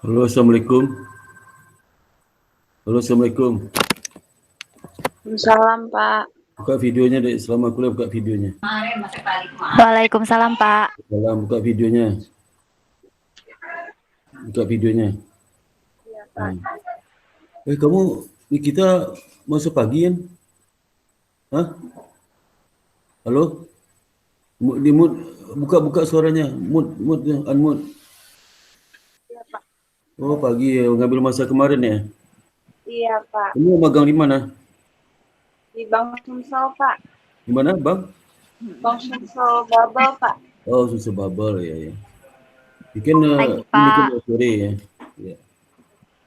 Halo, Assalamualaikum. Halo, Assalamualaikum. Salam, Pak. Buka videonya, Dek. Selama kuliah buka videonya. Waalaikumsalam, Pak. Salam, buka videonya. Buka videonya. Iya, Pak. Kamu, kita masuk pagi kan? Hah? Halo? Di mute, buka suaranya. Mute, unmute. Iya, Pak. Oh, pagi ya, ngambil masa kemarin ya? Iya, Pak. Kamu magang di mana? Di Bang Sumsel, Pak. Di mana, Bang? Bang Sumsel Babel, Pak. Oh, susu bubble ya. Bikin Pagi, ini Pak. kan sore ya. Ya.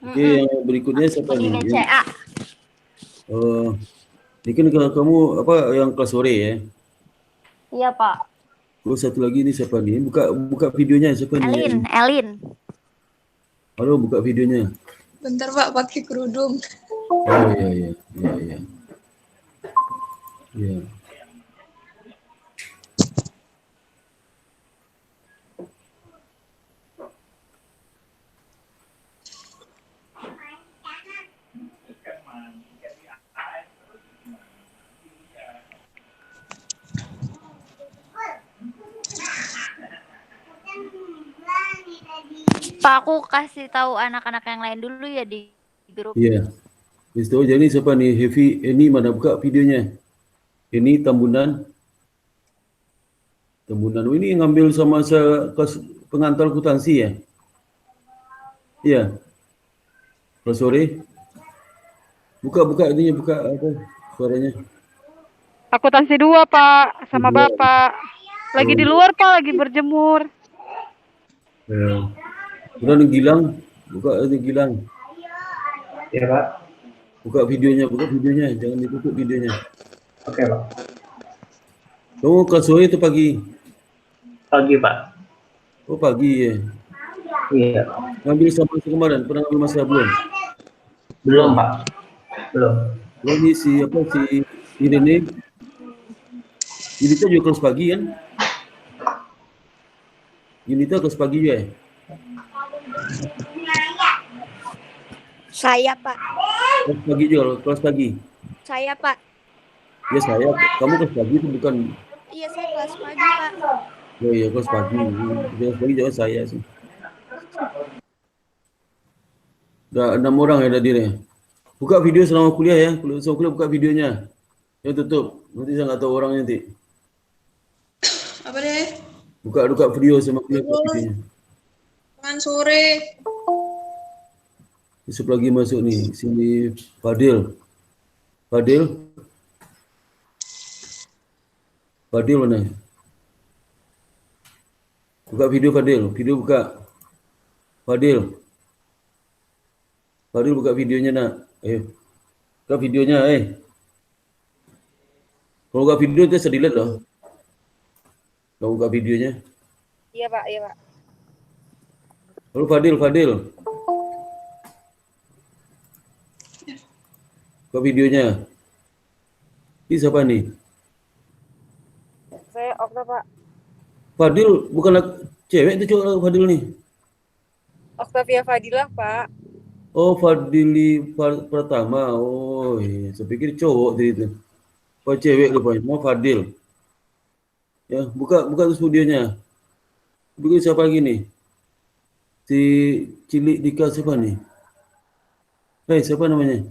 Oke, yang berikutnya siapa Lagi nih? nge-CA. Oh, ini kan kamu apa yang kelas sore ya? Iya, Pak. Oh, satu lagi ini siapa nih? Buka videonya siapa nih? Elin. Halo, buka videonya. Bentar Pak, pakai kerudung. Oh iya. Iya. Pak, aku kasih tahu anak-anak yang lain dulu ya di grup. Iya. Wis tahu jadi siapa nih? Heavy ini mana buka videonya? Ini Tambunan. Oh, ini ngambil sama kelas pengantar akuntansi ya? Iya. Kelas sore. Buka ininya, buka apa suaranya. Akuntansi 2, Pak, sama Dua. Bapak. Lagi di luar, Pak, lagi berjemur. Ya. Udah nih Gilang, buka ini Gilang. Iya, Pak. Buka videonya, jangan ditutup videonya. Oke, Pak. Kamu kelas sore itu pagi? Pagi, Pak. Oh, pagi ya. Iya. Ngambil sama kemarin, pernah ngambil masa belum? Belum, Pak. Belum. Lagi si ini Yunita juga kelas pagi kan? Yunita kelas pagi ya? Saya, Pak. Kelas pagi juga, kelas pagi. Saya, Pak. Ya saya, kamu kelas pagi itu bukan? Iya, saya kelas pagi, Pak. Oh iya, kelas pagi. Kelas pagi juga saya sih. Udah 6 orang ya tadi nih. Buka video selama kuliah ya. Selama kuliah buka videonya. Ya tutup. Nanti saya nggak tahu orangnya nanti. Apa deh? Buka video sama kuliah, buka videonya. Makan sore. Besok lagi masuk nih. Sini Fadil mana? Buka video Fadil. Buka. Fadil buka videonya nak. Buka videonya Kalau buka video itu saya delete loh. Kalau buka videonya. Iya, Pak. Halo Fadil. Buka videonya. Ini siapa nih? Saya Okta, Pak. Fadil bukan cewek itu cowok Fadil nih. Oktavia Fadilah, Pak. Oh, Fadili pertama. Oh, iya. Saya pikir cowok tadi itu. Oh, cewek rupanya. Mau Fadil. Ya, buka terus videonya. Buka siapa lagi nih? Si Cilik Dika siapa nih? Siapa namanya?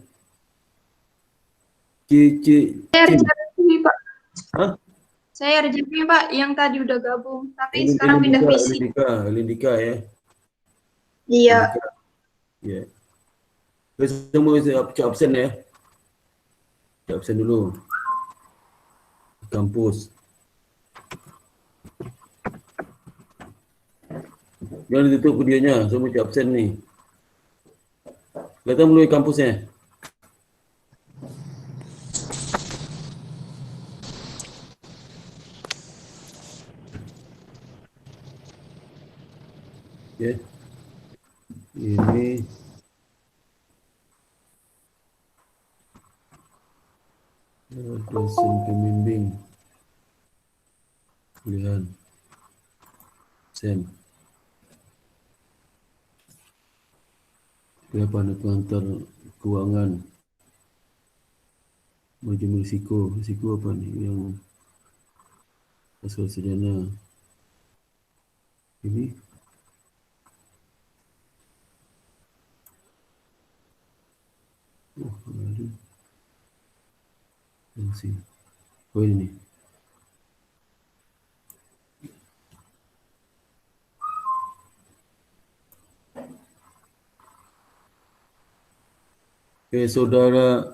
Saya Rejeki, Pak. Hah? Saya Rejeki, Pak, yang tadi udah gabung. Tapi sekarang pindah visi. Elindika ya. Iya. Ya. Terus semua absen ya. Absen dulu. Kampus. Jangan ditutup videonya, semua absen nih. Kelihatan melalui kampusnya. Ya. Ini dosen pembimbing. Lihat. Sen. Pengantar keuangan, manajemen risiko apa nih yang asal sederhana ini. Oh, ada. Sini. Oh ini. Saudara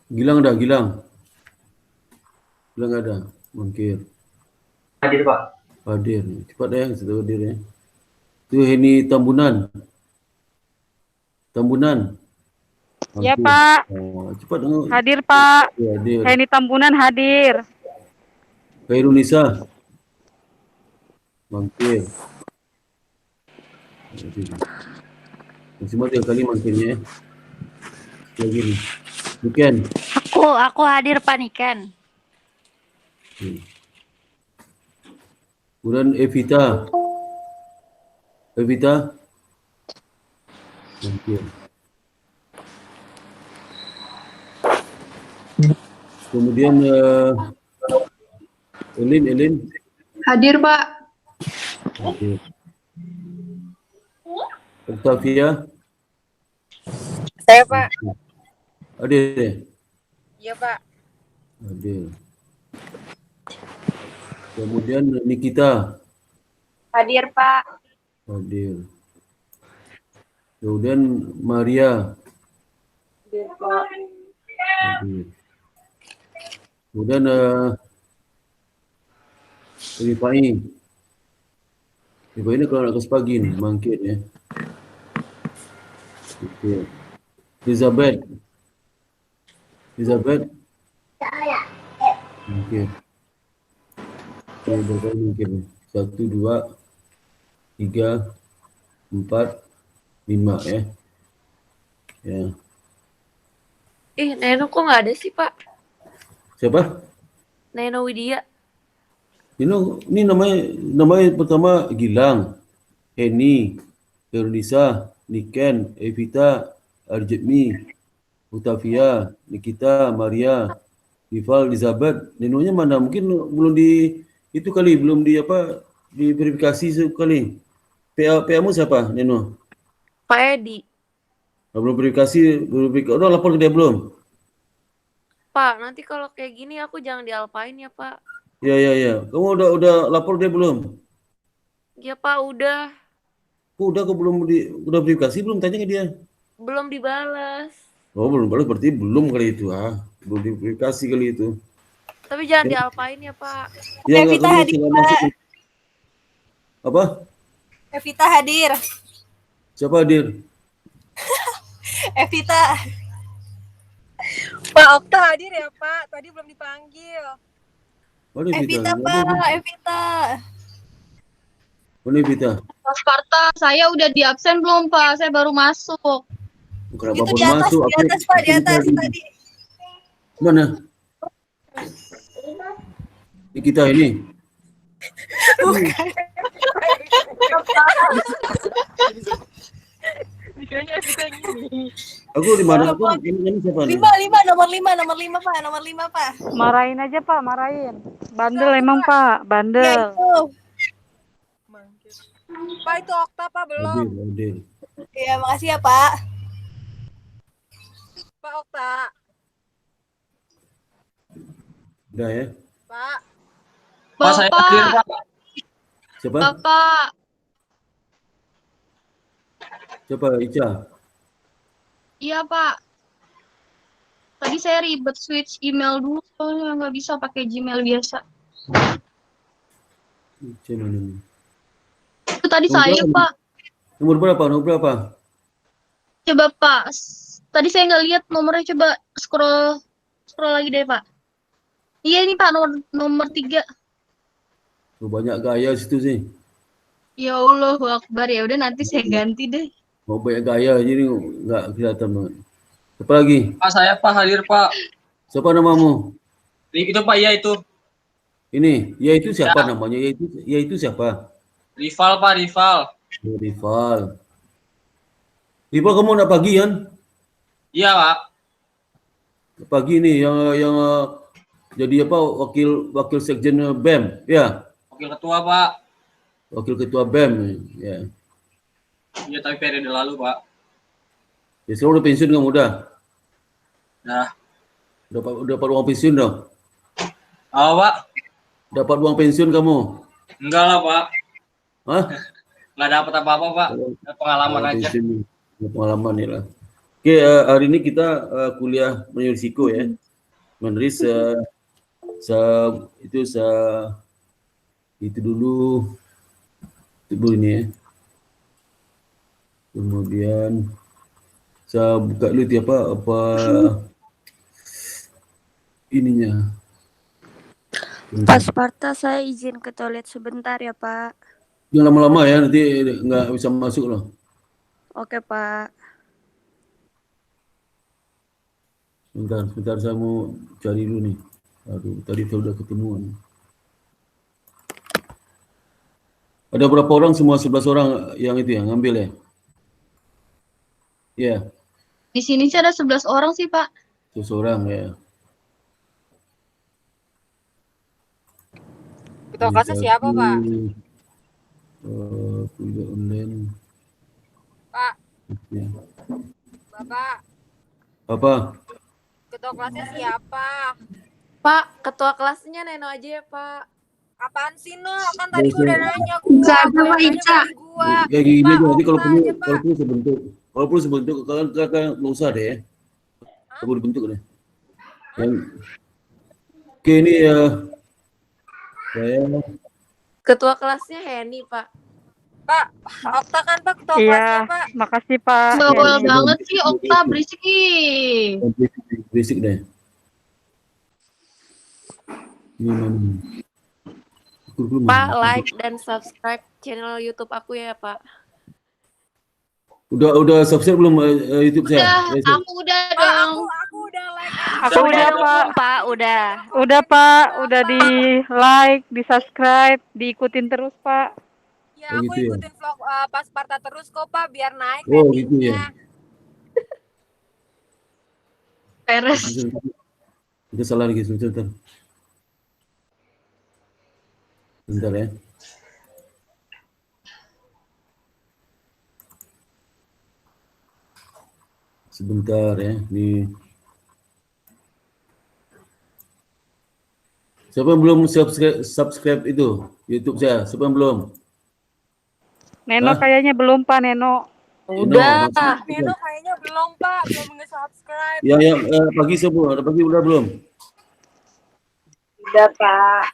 Gilang ada, Gilang ada, mungkin. Hadir Pak. Hadir, cepat ya, sudah hadir ya. Itu Heni Tambunan. Ya Hampir. Pak. Oh, cepat dengar. Hadir Pak. Ya, hadir. Heni Tambunan hadir. Khairunisa. Mangkir. Hadir. Semua 3 kali mangkirnya ya. Lagi nih. Niken. Aku hadir Pak Niken. Kemudian Evita. Mangkir. Kemudian Elin. Hadir, Pak. Hadir. Octavia. Saya Pak. Hadir ya? Iya Pak. Hadir. Kemudian Nikita. Hadir, Pak. Hadir. Kemudian Maria. Hadir, Pak. Hadir. Kemudian Rifai ini kalau nak ke pagi ni, mangkit ya. Okay. Elizabeth. Mungkin. Okay, berapa mungkin? 1, 2, 3, 4, 5 ya. Ya. Neno kok nggak ada sih Pak? Siapa? Neno Widya. Ini namanya pertama Gilang, Heni, Ernisa, Niken, Evita, Arjetmi, Octavia, Nikita, Maria, Rival, Elizabeth. Nenonya mana? Mungkin belum belum diverifikasi sekali. PA-mu siapa, Neno? Pak Edi. Belum verifikasi, udah lapor ke dia belum? Pak, nanti kalau kayak gini aku jangan dialpain ya Pak. Ya. Kamu udah lapor dia belum? Ya Pak, udah. Kok belum udah verifikasi belum, tanya ke dia? Belum dibalas. Oh, belum balas berarti belum kali itu belum diverifikasi kali itu. Tapi jangan dialpain ya Pak. Ya enggak, Evita kamu hadir, jangan Pak. masuk. Apa? Evita hadir. Siapa hadir? Evita. Pak Okta hadir ya Pak. Tadi belum dipanggil. Mana Evita, Evita? Pak. Evita. Mana Evita? Pak Sparta, saya udah di absen belum, Pak? Saya baru masuk. Kenapa Itu baru di atas, masuk? Pak, di atas tadi. Mana? Di kita ini. Aku di mana? Ini siapa nih? Nomor lima, Pak. Marahin aja Pak, marahin. Bandel emang Pak, bandel. Ya, itu. Pak itu Okta Pak belum. Hadir. Ya, makasih ya, Pak. Pak Okta. Udah ya. Pak. Pak, saya hadir Pak. Siapa? Bapak. Siapa? Ica. Iya, Pak. Tadi saya ribet switch email dulu, soalnya nggak bisa pakai Gmail biasa. Ica mana nih? Itu tadi saya, Pak. Nomor berapa? Coba, Pak. Tadi saya nggak lihat nomornya. Coba scroll lagi deh, Pak. Iya, ini Pak, nomor 3. Oh, banyak gaya situ sih. Ya Allah, Akbar. Ya udah, nanti saya ganti deh. Mau banyak gaya jadi nggak kelihatan banget. Siapa lagi? Pak, saya Pak hadir Pak. Siapa namamu? Itu Pak, ya itu. Ini, ya itu siapa namanya? Ya itu siapa? Rival Pak, Rival. Oh, Rival. Tiba kamu nak pagi kan? Iya Pak. Pagi nih yang jadi apa wakil sekjen BEM, ya, Wakil ketua Pak. wakil ketua BEM, ya. Iya tapi periode lalu Pak. Ya sekarang udah pensiun kamu udah, Nah, dapat uang pensiun dong, apa Pak? dapat uang pensiun kamu, Enggak lah Pak. hah? Nggak dapat apa-apa Pak. Pengalaman Uang aja. pensiun, pengalaman ya lah. Oke, hari ini kita kuliah manajemen risiko ya, menulis itu dulu ini ya. Kemudian saya buka dulu apa ininya. Pak Sparta, saya izin ke toilet sebentar ya, Pak. Jangan lama-lama ya, nanti nggak bisa masuk loh. Oke, Pak. Sebentar saya mau cari dulu nih. Aduh, tadi saya udah ketemuan. Ada berapa orang? Semua 11 orang yang itu yang ngambil ya? Iya, Di sini sih ada 11 orang sih, Pak. 11 orang ya. Ketua kelasnya siapa, Pak? Kuliah online. Pak, Ya. Bapak, Apa? ketua kelasnya siapa? Pak, ketua kelasnya Neno aja ya, Pak. Apaan sih, No? Kan tadi gua udah nanya gua. Ica, Pak, Ica. Kayak gini Pak, aja, nanti kalau Okta perlu aja, Pak. kalau perlu sebentuk kalian nggak usah deh ya. Perlu dibentuk deh. Oke, ini ya saya Ketua kelasnya Heni, Pak. Pak, Okta kan Pak ketua Iya, kelasnya, Pak. makasih Pak. Bawel Iya. banget sih, Okta berisik ih. basic deh. Ini mana? Kurikulum Pak, mana? like dan subscribe channel YouTube aku ya, Pak. Udah subscribe belum YouTube saya? Udah, aku udah dong. Aku udah like. Aku udah, Pak. Pak, udah. Udah, Pak. Udah di like, di subscribe, diikutin terus, Pak. Ya, Oh, aku gitu ya? ikutin vlog Pak Sparta terus kok, Pak, biar naik Oh, gitu ya. ratingnya. Peres. Kita salah lagi sebentar. Bentar ya. Sebentar ya. Nih. Siapa yang belum subscribe itu YouTube saya? Siapa yang belum? Neno Hah? kayaknya belum, Pak, Neno. Udah. Neno kayaknya belum, Pak, belum nge-subscribe. Yang pagi semua, pagi udah belum? Udah, Pak.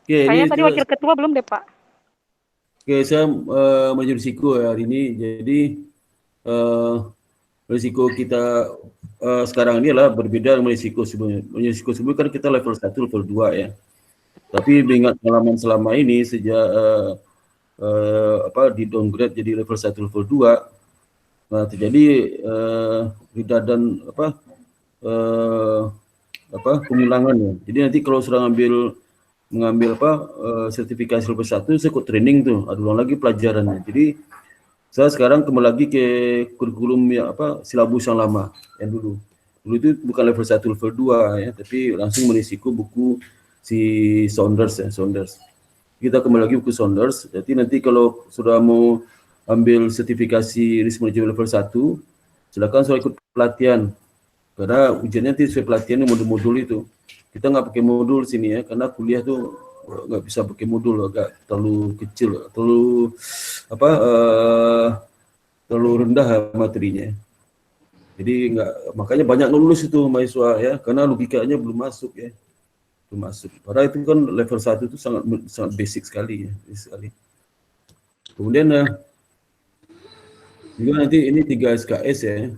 Oke, Kayaknya ini tadi wakil ketua belum deh, Pak. Oke, saya manajemen risiko ya hari ini. Jadi risiko kita sekarang ini adalah berbeda dengan risiko sebelumnya. Risiko sebelumnya kan kita level 1, level 2 ya. Tapi mengingat pengalaman selama ini sejak di downgrade jadi level 1, level 2, nah terjadi dan penghilangan ya. Jadi nanti kalau sudah mengambil sertifikasi level 1, saya ikut training tuh, ada ulang lagi pelajarannya. Jadi saya sekarang kembali lagi ke kurikulum silabus yang lama yang dulu. Dulu itu bukan level 1, level 2 ya, tapi langsung merisiko buku si Saunders ya, Saunders. Kita kembali lagi buku Saunders. Jadi nanti kalau sudah mau ambil sertifikasi risk management level 1, silakan sudah ikut pelatihan. Karena ujiannya nanti sesuai pelatihan modul-modul itu. Kita nggak pakai modul sini ya, karena kuliah tuh nggak bisa pakai modul, agak terlalu kecil, terlalu rendah materinya. Jadi makanya banyak lulus itu mahasiswa ya, karena logikanya belum masuk ya. Belum masuk. Padahal itu kan level 1 itu sangat basic sekali ya, Kemudian juga nanti ini 3 SKS ya.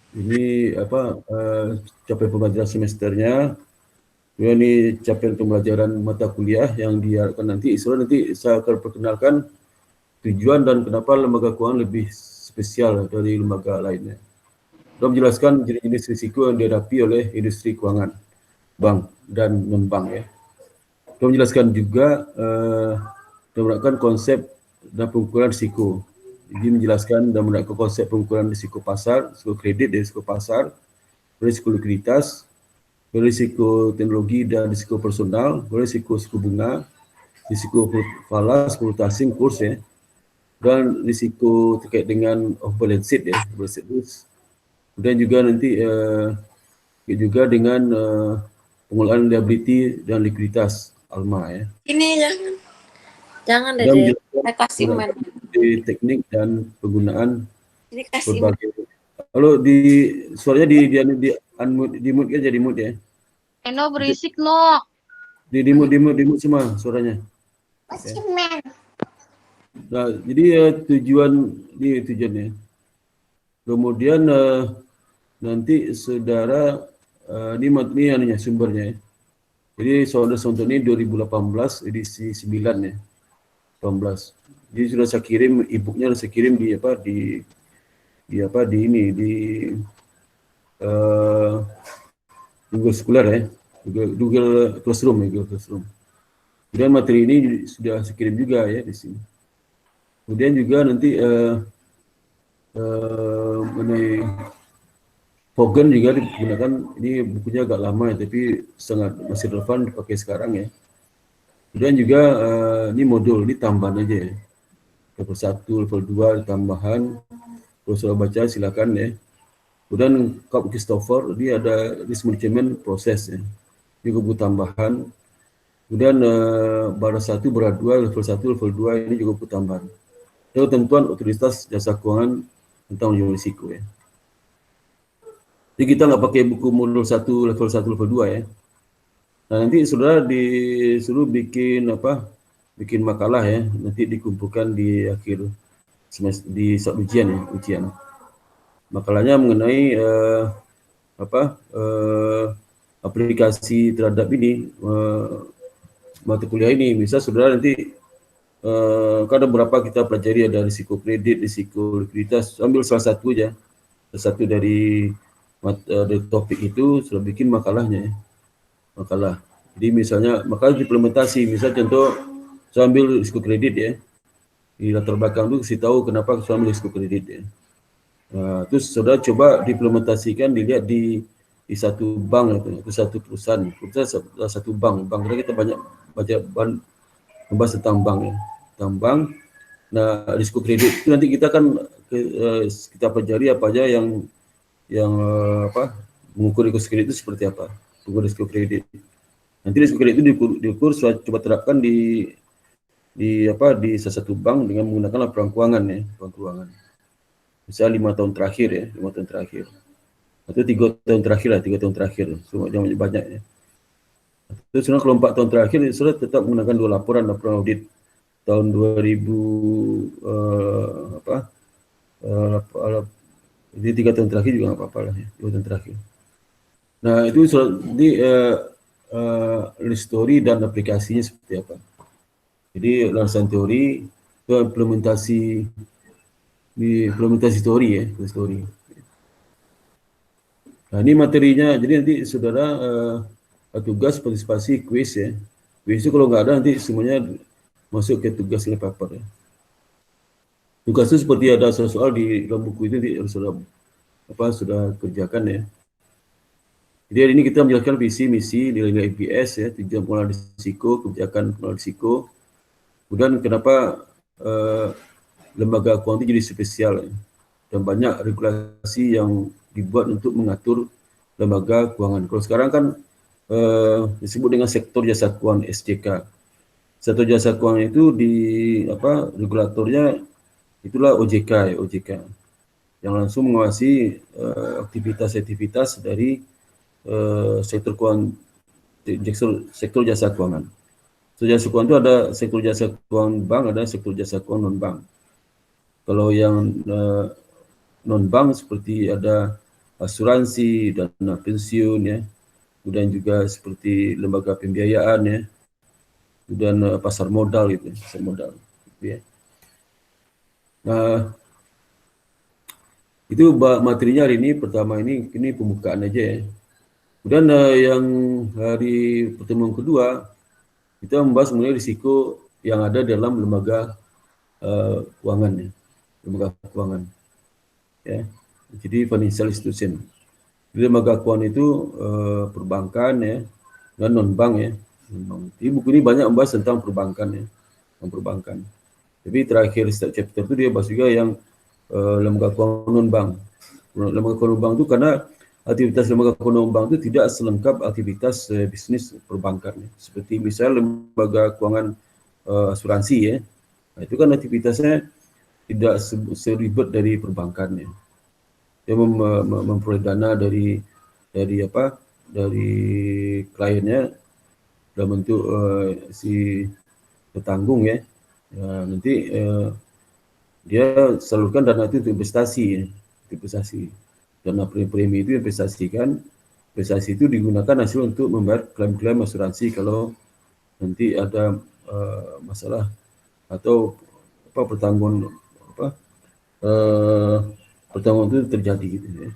Ini capaian pembelajaran semesternya. Ya, ini capaian pembelajaran mata kuliah yang diharapkan nanti. Nanti saya akan perkenalkan tujuan dan kenapa lembaga keuangan lebih spesial dari lembaga lainnya. Dan menjelaskan jenis risiko yang dihadapi oleh industri keuangan, bank dan non-bank ya. Dan menjelaskan juga menerapkan konsep dan pengukuran risiko. Izin menjelaskan dan menerangkan konsep pengukuran risiko pasar, risiko kredit dan risiko pasar, risiko likuiditas, risiko teknologi dan risiko personal, risiko suku bunga, risiko falas, fluktuasi kurs ya, dan risiko terkait dengan off balance sheet ya, balance sheet risk. Kemudian juga nanti juga dengan pengelolaan liability dan likuiditas ALMA ya. Ini jangan Dan deh. menjelaskan Saya kasih main. di teknik dan penggunaan Ini kasih main. berbagai. Kalau di suaranya di unmute aja, di mute ya. Eno berisik no. Di mute semua suaranya. Kasih men. Nah, jadi tujuannya. Kemudian nanti saudara ini anunya sumbernya ya. Jadi saudara ini 2018 edisi 9 ya. 18. Jadi sudah saya kirim e-booknya, saya kirim di Google Scholar ya, Google Classroom ya, Google Classroom. Kemudian materi ini sudah saya kirim juga ya di sini. Kemudian juga nanti mengenai Hogan juga digunakan, ini bukunya agak lama ya, tapi sangat masih relevan dipakai sekarang ya. Kemudian juga ini modul, ini tambahan aja ya. Level 1, level 2 tambahan. Kalau sudah baca silakan ya. Kemudian Kap Christopher, ini ada risk management proses ya. Ini buku tambahan. Kemudian bara 1, bara 2, level 1, level 2 ini juga buku tambahan. Dan ketentuan otoritas jasa keuangan tentang risiko ya. Jadi kita nggak pakai buku modul 1, level 1, level 2 ya. Nah, nanti saudara disuruh bikin makalah ya, nanti dikumpulkan di akhir semester di saat ujian ya, ujian. Makalahnya mengenai aplikasi terhadap ini mata kuliah ini. Misal saudara nanti ada berapa kita pelajari, ada risiko kredit, risiko likuiditas, ambil salah satu aja, satu dari topik itu sudah bikin makalahnya ya. Makalah. Jadi misalnya makalah implementasi, misal contoh saya ambil risiko kredit ya. Di latar belakang itu kasih tahu kenapa saya ambil risiko kredit ya. Nah, terus saudara coba diimplementasikan, dilihat di satu bank atau satu perusahaan. Satu bank kita banyak membahas tentang bank ya. Tentang bank. Nah, risiko kredit itu nanti kita akan kita pelajari apa aja yang mengukur risiko kredit itu seperti apa. Mengukur risiko kredit. Nanti risiko kredit itu diukur coba terapkan di salah satu bank dengan menggunakan laporan keuangan ya, laporan keuangan. Misalnya 5 tahun terakhir ya, 5 tahun terakhir. Atau 3 tahun terakhir lah, 3 tahun terakhir. Semua jangan banyak ya. Terus kalau 4 tahun terakhir sudah tetap menggunakan 2 laporan audit tahun 2000 jadi 3 tahun terakhir juga nggak apa-apa lah ya, 2 tahun terakhir. Nah itu di story dan aplikasinya seperti apa. Jadi landasan teori itu implementasi teori ya, story. Nah ini materinya, jadi nanti saudara tugas partisipasi kuis ya. Kuis itu kalau nggak ada nanti semuanya masuk ke tugas nilai paper ya. Tugas itu seperti ada soal di dalam buku itu sudah kerjakan ya. Jadi hari ini kita menjelaskan visi, misi, nilai-nilai IPS ya, tujuan pengelolaan risiko, kebijakan pengelolaan risiko. Kemudian kenapa lembaga keuangan itu jadi spesial ya. Dan banyak regulasi yang dibuat untuk mengatur lembaga keuangan. Kalau sekarang kan disebut dengan sektor jasa keuangan SJK. Sektor jasa keuangan itu regulatornya itulah OJK ya, OJK. Yang langsung mengawasi aktivitas-aktivitas dari sektor keuangan, sektor jasa keuangan. Sektor jasa keuangan itu ada sektor jasa keuangan bank, ada sektor jasa keuangan non bank. Kalau yang non bank seperti ada asuransi, dana pensiun ya, kemudian juga seperti lembaga pembiayaan ya, kemudian pasar modal gitu, pasar modal. Gitu ya. Nah, itu materinya hari ini. Pertama ini pembukaan aja ya. Kemudian yang hari pertemuan kedua kita membahas mengenai risiko yang ada dalam lembaga keuangan ya. lembaga keuangan. Ya. Jadi financial institution. Jadi lembaga keuangan itu perbankan ya, dan non-bank ya. Jadi buku ini banyak membahas tentang perbankan ya, tentang perbankan. Tapi terakhir setiap chapter itu dia bahas juga yang lembaga keuangan non-bank. Lembaga keuangan non-bank itu karena aktivitas lembaga keuangan non-bank itu tidak selengkap aktivitas bisnis perbankan. Ya. Seperti misalnya lembaga keuangan asuransi ya, nah, itu kan aktivitasnya tidak seribet dari perbankan ya. Dia memperoleh dana dari kliennya dalam bentuk si petanggung ya. Nanti dia salurkan dana itu untuk investasi ya. Investasi. Dana premi itu investasikan. Investasi itu digunakan hasil untuk membayar klaim-klaim asuransi kalau nanti ada masalah atau pertanggungan itu terjadi gitu ya.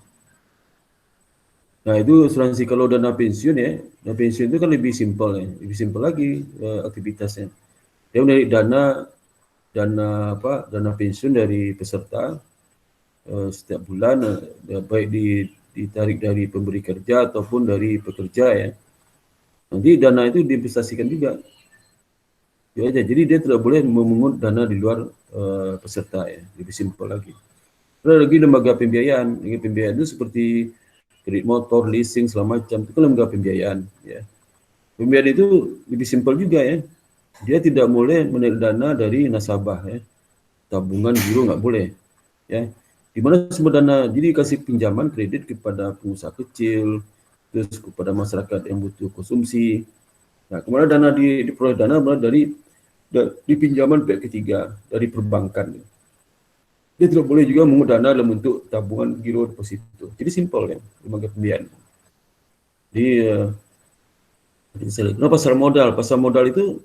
Nah itu asuransi. Kalau dana pensiun ya, dana pensiun itu kan lebih simpel ya, lebih simpel lagi aktivitasnya. Dia menarik dana pensiun dari peserta setiap bulan, baik ditarik dari pemberi kerja ataupun dari pekerja ya. Nanti dana itu diinvestasikan juga. Ya, jadi dia tidak boleh memungut dana di luar peserta ya, lebih simpel lagi. Ada lagi lembaga pembiayaan. Lembaga pembiayaan itu seperti kredit motor, leasing, segala macam. Itu kan lembaga pembiayaan. Ya. Pembiayaan itu lebih simpel juga ya. Dia tidak boleh menarik dana dari nasabah ya. Tabungan giro nggak boleh. Ya. Di mana sumber dana? Jadi kasih pinjaman kredit kepada pengusaha kecil, terus kepada masyarakat yang butuh konsumsi. Nah, kemana dana diperoleh dana dari pinjaman pihak ketiga dari perbankan. Dia tidak boleh juga mengungut dana dalam bentuk tabungan giro deposito. Jadi simpel ya, lembaga pembiayaan. Jadi pasar modal. Pasar modal itu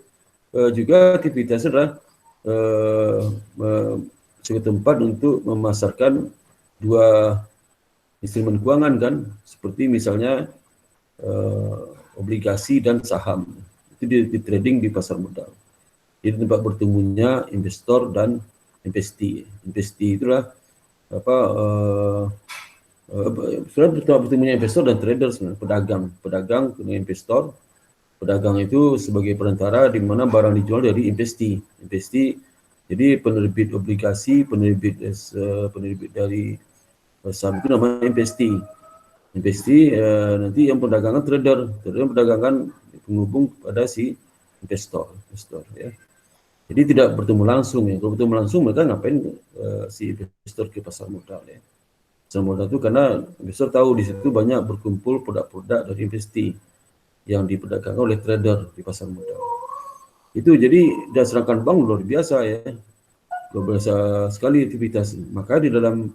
juga aktivitasnya adalah sebagai tempat untuk memasarkan dua instrumen keuangan kan, seperti misalnya obligasi dan saham. Itu di trading di pasar modal. Jadi tempat bertemunya investor dan investee. Investee itulah sebenarnya tempat bertemunya investor dan trader sebenarnya, pedagang dengan investor. Pedagang itu sebagai perantara di mana barang dijual dari investee. Jadi penerbit obligasi, penerbit dari saham itu namanya investee. Nanti yang perdagangan trader yang perdagangan penghubung pada si investor ya. Jadi tidak bertemu langsung ya. Kalau bertemu langsung mereka ngapain si investor ke pasar modal ya. Pasar modal itu karena investor tahu di situ banyak berkumpul produk-produk dari investee yang diperdagangkan oleh trader di pasar modal. Itu jadi sedangkan bank luar biasa ya. Luar biasa sekali aktivitas. Maka di dalam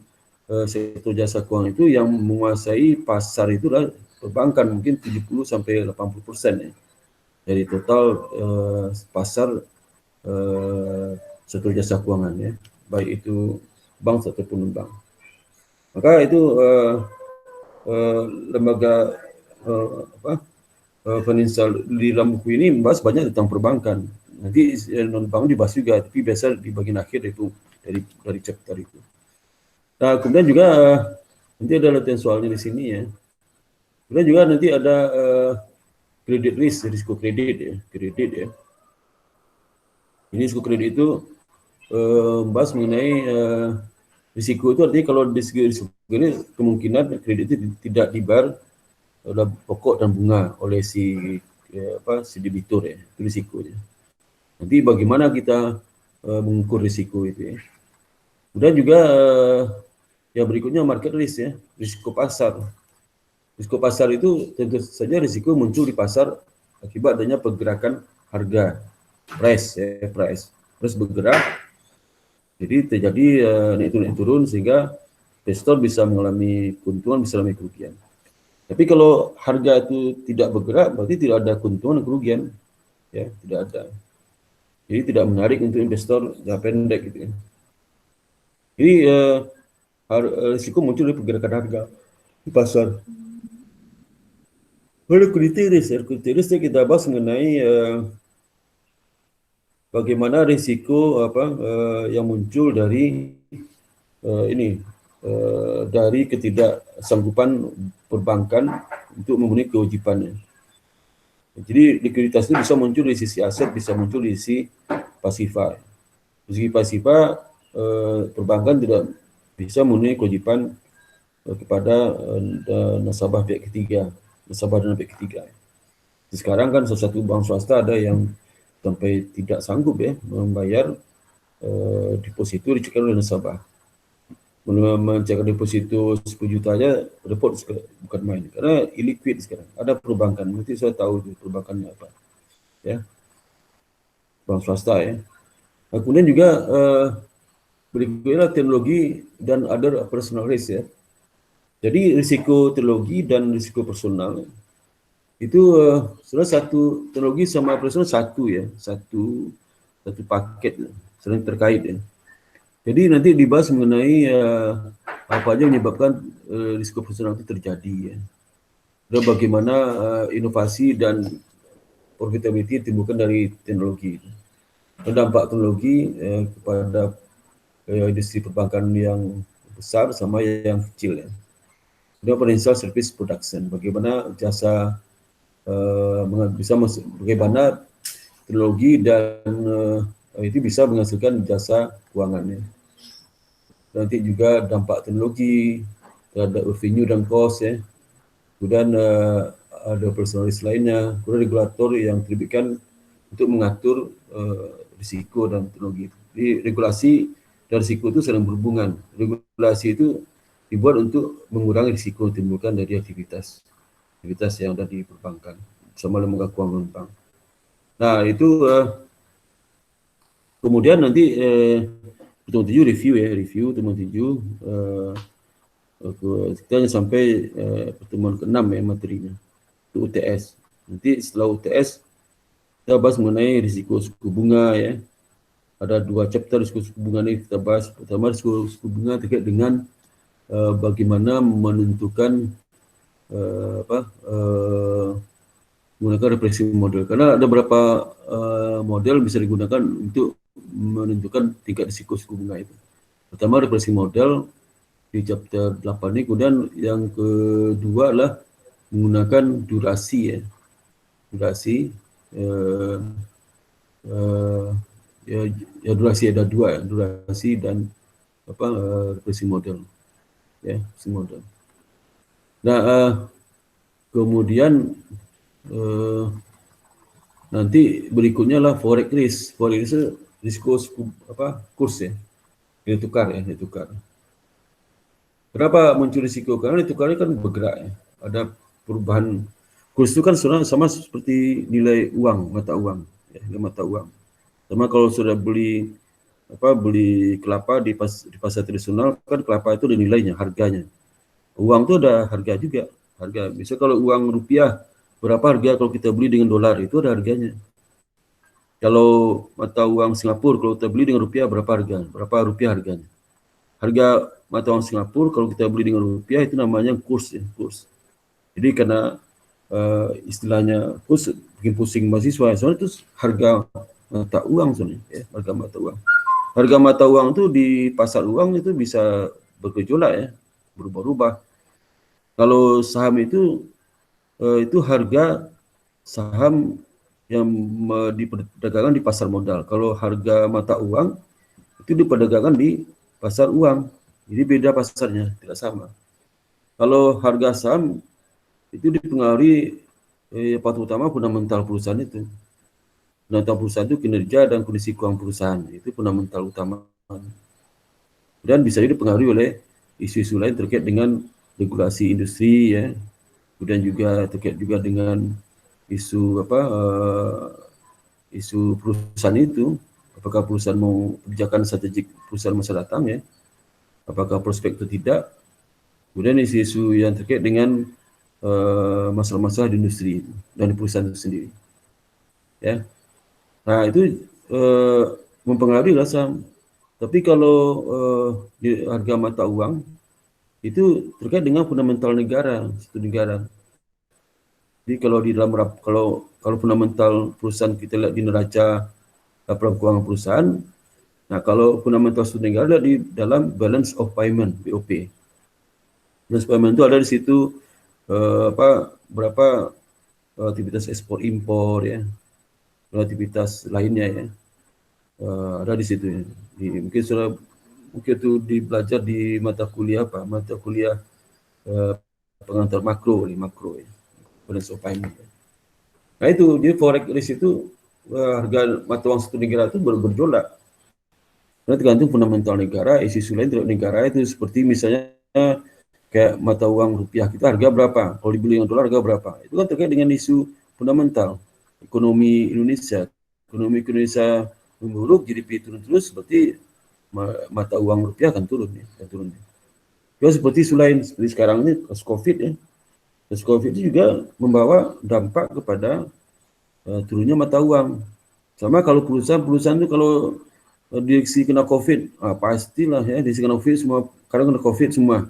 sektor jasa keuangan itu yang menguasai pasar itu adalah perbankan, mungkin 70 sampai 80% ya. Dari total pasar sektor jasa keuangan ya, baik itu bank ataupun non bank. Maka itu lembaga financial di dalam buku ini membahas banyak tentang perbankan. Nanti non bank dibahas juga, tapi biasa di bagian akhir itu dari chapter itu. Nah kemudian juga nanti ada latihan soalnya di sini ya. Kemudian juga nanti ada credit risk, risiko kredit ya, Ini risiko kredit itu membahas mengenai risiko itu, artinya kalau di segi risiko ini kemungkinan kredit itu tidak dibayar pokok dan bunga oleh si debitur ya, itu risikonya. Nanti bagaimana kita mengukur risiko itu ya. Kemudian juga yang berikutnya market risk ya, risiko pasar. Risiko pasar itu tentu saja risiko muncul di pasar akibat adanya pergerakan harga, price bergerak. Jadi terjadi naik turun sehingga investor bisa mengalami keuntungan, bisa mengalami kerugian. Tapi kalau harga itu tidak bergerak, berarti tidak ada keuntungan dan kerugian, ya tidak ada. Jadi tidak menarik untuk investor jangka pendek gitu ya. Jadi risiko muncul dari pergerakan harga di pasar. Liquidity risk kita bahas mengenai bagaimana risiko yang muncul dari dari ketidaksanggupan perbankan untuk memenuhi kewajibannya. Jadi likuiditas itu bisa muncul di sisi aset, bisa muncul di sisi pasifa. Di sisi pasifa, perbankan tidak bisa memenuhi kewajiban kepada nasabah pihak ketiga, nasabah dan pihak ketiga. Sekarang kan salah satu bank swasta ada yang sampai tidak sanggup ya membayar deposito dicairkan oleh nasabah. Mencairkan deposito 10 juta aja repot bukan main karena illiquid sekarang. Ada perbankan, nanti saya tahu itu perbankannya apa. Ya. Bank swasta ya. Nah, kemudian juga berikutnya teknologi dan other operational risk ya. Jadi risiko teknologi dan risiko personal itu salah satu teknologi sama operasional satu ya, satu paket saling terkait ya. Jadi nanti dibahas mengenai apa aja menyebabkan risiko personal itu terjadi ya. Dan bagaimana inovasi dan profitability timbulkan dari teknologi. Dan dampak teknologi kepada industri perbankan yang besar sama yang kecil ya. Dan financial service production, bagaimana jasa bagaimana teknologi dan itu bisa menghasilkan jasa keuangannya. Nanti juga dampak teknologi terhadap revenue dan cost ya. Kemudian ada personal risk lainnya, kemudian regulator yang diterbitkan untuk mengatur risiko dan teknologi. Jadi regulasi dan risiko itu saling berhubungan. Regulasi itu dibuat untuk mengurangi risiko timbulkan dari aktivitas yang ada di perbankan sama lembaga keuangan bank. Nah itu kemudian nanti pertemuan 7 review pertemuan 7 kita hanya sampai pertemuan ke-6 ya materinya itu UTS. Nanti setelah UTS kita bahas mengenai risiko suku bunga ya. Ada 2 chapter risiko suku bunga ini kita bahas. Pertama risiko suku bunga terkait dengan bagaimana menentukan menggunakan repricing model, karena ada beberapa model bisa digunakan untuk menentukan tingkat risiko suku bunga itu. Pertama repricing model di chapter 8 ini, kemudian yang kedua adalah menggunakan durasi ya, durasi ada 2 ya, durasi dan repricing model. Ya, model. Nah, kemudian nanti berikutnya lah forex risk. Forex risk risiko kurs ya, nilai tukar. Kenapa muncul risiko? Karena nilai tukarnya kan bergerak ya. Ada perubahan kurs itu kan sama seperti nilai uang, mata uang, ya, nilai mata uang. Sama kalau sudah beli kelapa di pasar tradisional kan kelapa itu ada nilainya, harganya. Uang itu ada harga juga, harga. Bisa kalau uang rupiah berapa harga kalau kita beli dengan dolar itu ada harganya. Kalau mata uang Singapura kalau kita beli dengan rupiah berapa rupiah harganya. Harga mata uang Singapura kalau kita beli dengan rupiah itu namanya kurs ya, kurs. Jadi karena istilahnya kurs bikin pusing mahasiswa, soalnya itu harga mata uang sebenarnya ya, harga mata uang. Harga mata uang itu di pasar uang itu bisa bergejolak ya, berubah-ubah. Kalau saham itu harga saham yang diperdagangkan di pasar modal. Kalau harga mata uang itu diperdagangkan di pasar uang. Jadi beda pasarnya, tidak sama. Kalau harga saham itu dipengaruhi faktor utama fundamental perusahaan itu. Fundamental perusahaan itu kinerja dan kondisi keuangan perusahaan. Itu fundamental utama. Dan bisa dipengaruhi oleh isu-isu lain terkait dengan regulasi industri ya, kemudian juga terkait juga dengan isu isu perusahaan itu, apakah perusahaan mau kebijakan strategik perusahaan masa datang ya, apakah prospek atau tidak, kemudian isu-isu yang terkait dengan masalah-masalah di industri dan di perusahaan itu sendiri ya. Nah itu mempengaruhi lah saham. Tapi kalau di harga mata uang itu terkait dengan fundamental negara, satu negara. Jadi kalau di dalam kalau fundamental perusahaan kita lihat di neraca laporan keuangan perusahaan, Nah, kalau fundamental suatu negara ada di dalam balance of payment (BOP). Balance payment itu ada di situ berapa aktivitas ekspor impor ya, aktivitas lainnya ya, ada di situ ya. Mungkin itu dibelajar di mata kuliah pengantar makro ya, balance of payment. Nah itu jadi forex risk itu harga mata uang satu negara itu bergejolak. Karena tergantung fundamental negara, isu lain terhadap negara itu seperti misalnya kayak mata uang rupiah kita harga berapa, kalau dibeli dengan dolar harga berapa. Itu kan terkait dengan isu fundamental ekonomi Indonesia. Ekonomi Indonesia memburuk, GDP turun terus, seperti mata uang rupiah akan turun ya, Juga seperti isu lain, seperti sekarang ini kasus COVID ya. Kasus COVID itu juga membawa dampak kepada turunnya mata uang. Sama kalau perusahaan itu kalau direksi kena COVID, pastilah ya, direksi kena COVID semua, kadang kena COVID semua.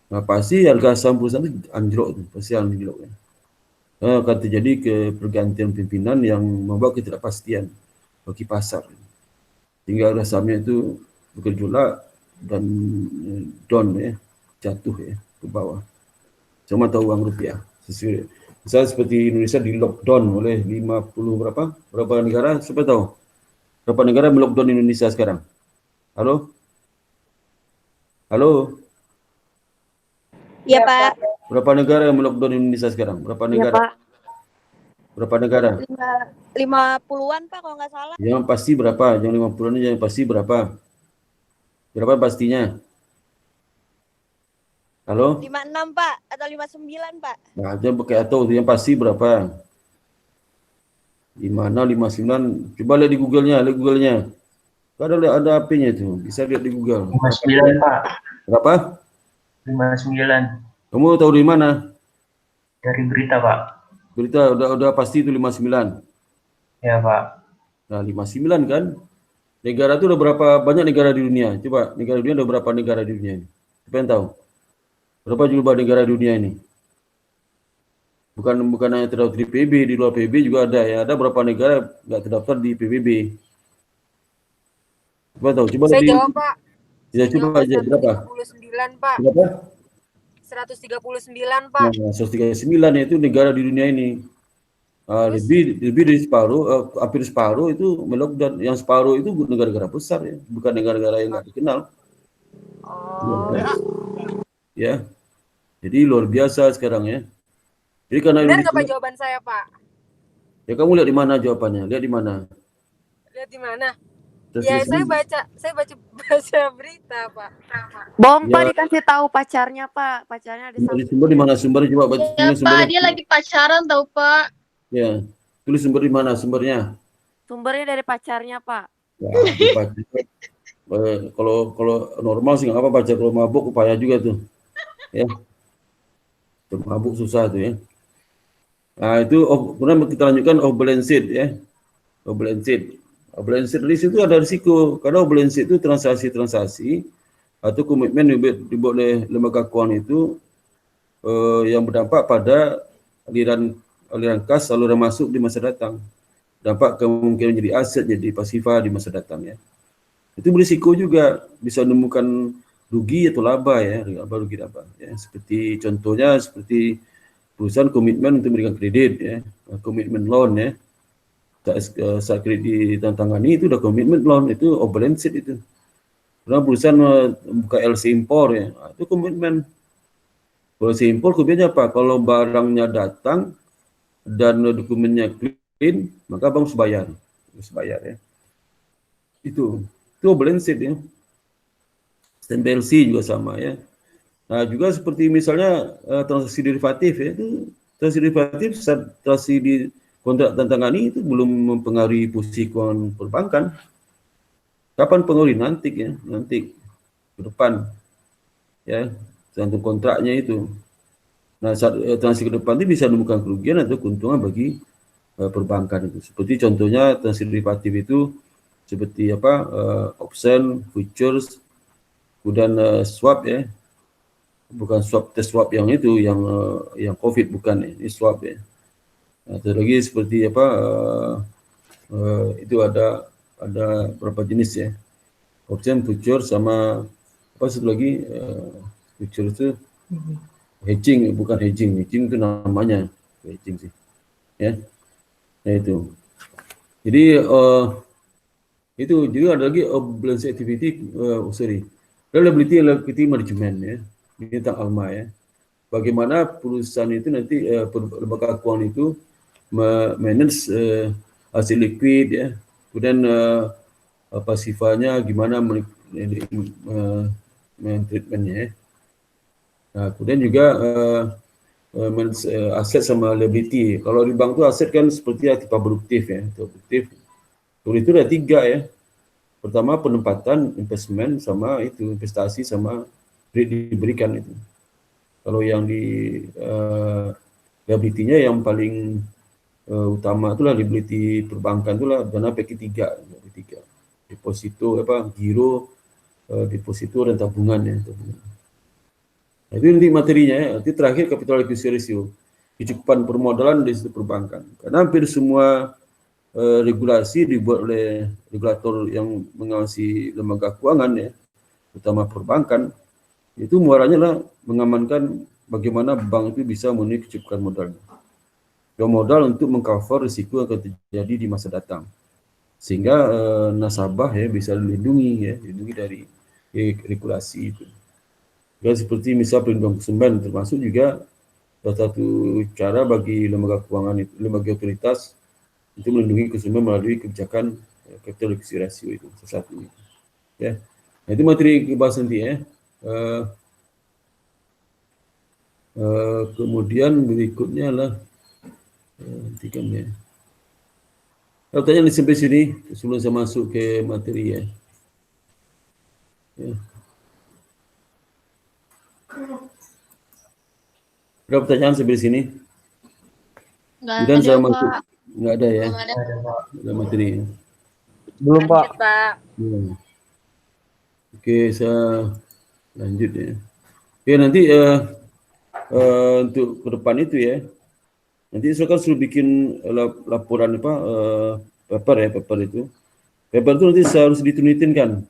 Nah, pasti harga saham perusahaan itu anjlok, pasti anjlok ya. Akan terjadi pergantian pimpinan yang membawa ketidakpastian bagi pasar. Sehingga harga sahamnya itu bergejolak dan down ya, jatuh ya ke bawah. Sama tahu uang rupiah. Misalnya seperti Indonesia di lockdown oleh 50 berapa negara, siapa tahu? Berapa negara melockdown Indonesia sekarang? Halo? Halo? Iya, Pak. Berapa negara yang melockdown Indonesia sekarang? Berapa negara? Iya, Pak. Berapa negara? 50-an, Pak, kalau nggak salah. Yang pasti berapa? Yang 50-an yang pasti berapa? Berapa pastinya? Halo? 56, Pak, atau 59, Pak. Nah, jangan pakai atau yang pasti berapa? 59. Coba lihat di Google-nya. Ada AP-nya itu, bisa lihat di Google. 59, Pak. Berapa? 59. Kamu tahu dari mana? Dari berita, Pak. Berita udah pasti itu 59. Ya, Pak. Nah, 59 kan? Negara itu udah berapa banyak negara di dunia? Coba, negara dunia ada berapa negara di dunia ini? Siapa yang tahu? Berapa jumlah negara di dunia ini? Bukan hanya terdaftar di PBB, di luar PBB juga ada ya. Ada berapa negara nggak terdaftar di PBB? Coba tahu, coba Saya lebih. jawab, Pak. Ya, coba aja berapa? 139, Pak. Berapa? 139, Pak. Nah, 139 itu negara di dunia ini. Lebih dari separuh, hampir separuh itu melockdown. Yang separuh itu negara-negara besar ya, bukan negara-negara yang nggak dikenal. Oh. Ya, jadi luar biasa sekarang ya. Jadi karena Benar nggak, Indonesia, Pak, jawaban saya, Pak? ya kamu lihat di mana jawabannya? Lihat di mana? Lihat di mana? Terus Ya, di sini. saya baca berita, Pak. Bohong, Ya. Pak, dikasih tahu pacarnya, Pak. Pacarnya ada Di sumber di mana sumbernya? Coba Ya, tulis Pak, sumbernya. dia lagi pacaran tau, Pak. Ya, tulis sumber di mana sumbernya? sumbernya dari pacarnya, Pak. Ya, kalau normal sih nggak apa baca, kalau mabuk upaya juga tuh. Ya, mabuk susah tuh ya. Nah itu kemudian kita lanjutkan off-balance sheet ya. Off-balance sheet. Off-balance sheet risk itu ada risiko karena off-balance sheet itu transaksi atau komitmen yang dibuat oleh lembaga keuangan itu yang berdampak pada aliran kas, saluran masuk di masa datang. Dampak kemungkinan jadi aset, jadi pasifa di masa datang ya. Itu berisiko juga, bisa menemukan rugi atau laba ya, rugi laba ya. Seperti contohnya seperti perusahaan komitmen untuk memberikan kredit ya, komitmen loan ya. Saat kredit ditantangani itu udah komitmen loan, itu off balance sheet itu. Karena perusahaan buka LC impor ya, itu komitmen. Kalau LC impor kemudian apa? Kalau barangnya datang dan dokumennya clean, maka bank harus bayar ya. Itu balance sheet ya. Standby LC juga sama ya. Nah juga seperti misalnya transaksi derivatif ya, itu transaksi derivatif saat transaksi di kontrak tantangani itu belum mempengaruhi posisi keuangan perbankan. Kapan pengaruhi? Nanti ke depan ya, tergantung kontraknya itu. Nah saat transaksi ke depan itu bisa menemukan kerugian atau keuntungan bagi perbankan itu. Seperti contohnya transaksi derivatif itu seperti apa, option, futures, kemudian swap ya, bukan swap, tes swap yang itu yang COVID bukan ya, ini swap ya. Nah, ada lagi seperti apa, itu ada berapa jenis ya. option future sama apa satu lagi future itu hedging, bukan hedging itu namanya hedging sih, ya. Nah itu. Jadi jadi ada lagi balance activity, reliability and liquidity management ya, ini tentang ALMA ya. Bagaimana perusahaan itu nanti lembaga keuangan itu manage hasil liquid ya, kemudian pasifanya gimana treatmentnya ya. Nah, kemudian juga aset sama liability. Kalau di bank itu aset kan seperti aktif produktif ya, produktif. Kalau itu ada 3 ya. Pertama penempatan, investment, sama itu investasi sama diberikan itu. Kalau yang di liability-nya yang paling utama itulah liability perbankan itulah dana PK3, deposito giro, deposito dan tabungan ya. Nah, itu nanti materinya ya. Nanti terakhir capital adequacy ratio, kecukupan permodalan di situ perbankan. Karena hampir semua regulasi dibuat oleh regulator yang mengawasi lembaga keuangan ya, terutama perbankan, itu muaranya lah mengamankan bagaimana bank itu bisa memenuhi kecukupan modalnya. Dan modal untuk mengcover risiko yang akan terjadi di masa datang. Sehingga nasabah ya bisa dilindungi dari regulasi itu. Dan seperti misal perlindungan konsumen, termasuk juga salah satu cara bagi lembaga keuangan itu, lembaga otoritas untuk melindungi konsumen melalui kebijakan capital adequacy ratio itu salah satu itu. Ya. Nah, itu materi bahas nanti ya. Kemudian berikutnya lah hentikan ya. Kalau tanya sampai sini sebelum saya masuk ke materi ya. Ada pertanyaan sampai sini? Kemudian saya masuk. Nggak ada ya? Belum ada. Ada materi ya? Belum, Pak. Belum. Oke, saya lanjut ya. Oke, nanti untuk ke depan itu ya. Nanti saya kan suruh bikin laporan paper itu. Paper itu nanti harus ditunitin kan.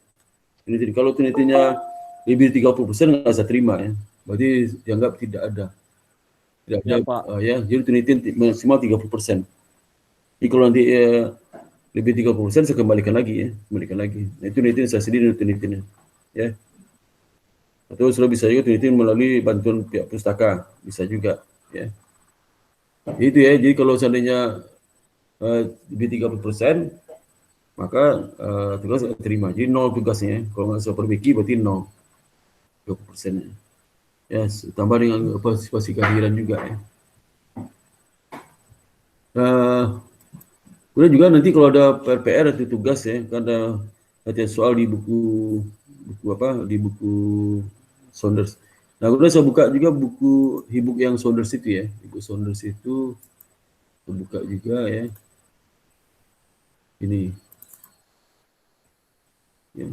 Kalau tunitinnya lebih 30% nggak saya terima ya. Berarti dianggap tidak ada. Tidak ada, Pak. Ya, jadi tunitin maksimal 30%. Jadi kalau nanti lebih 30% saya kembalikan lagi ya. Nah, itu tunitin saya sendiri tunitinnya. Ya. Atau sudah bisa juga tunitin melalui bantuan pihak pustaka. Bisa juga ya. Itu ya, jadi kalau seandainya lebih 30%, maka tugas terima. Jadi 0 tugasnya. Kalau nggak saya perbaiki berarti 0. 20%-nya. Ya, tambah dengan partisipasi kehadiran juga ya. Kemudian juga nanti kalau ada PR atau tugas ya, karena ada soal di buku Saunders. Nah, kemudian saya buka juga buku e-book yang Saunders itu ya. Buku Saunders itu saya buka juga ya. Ini. Ya.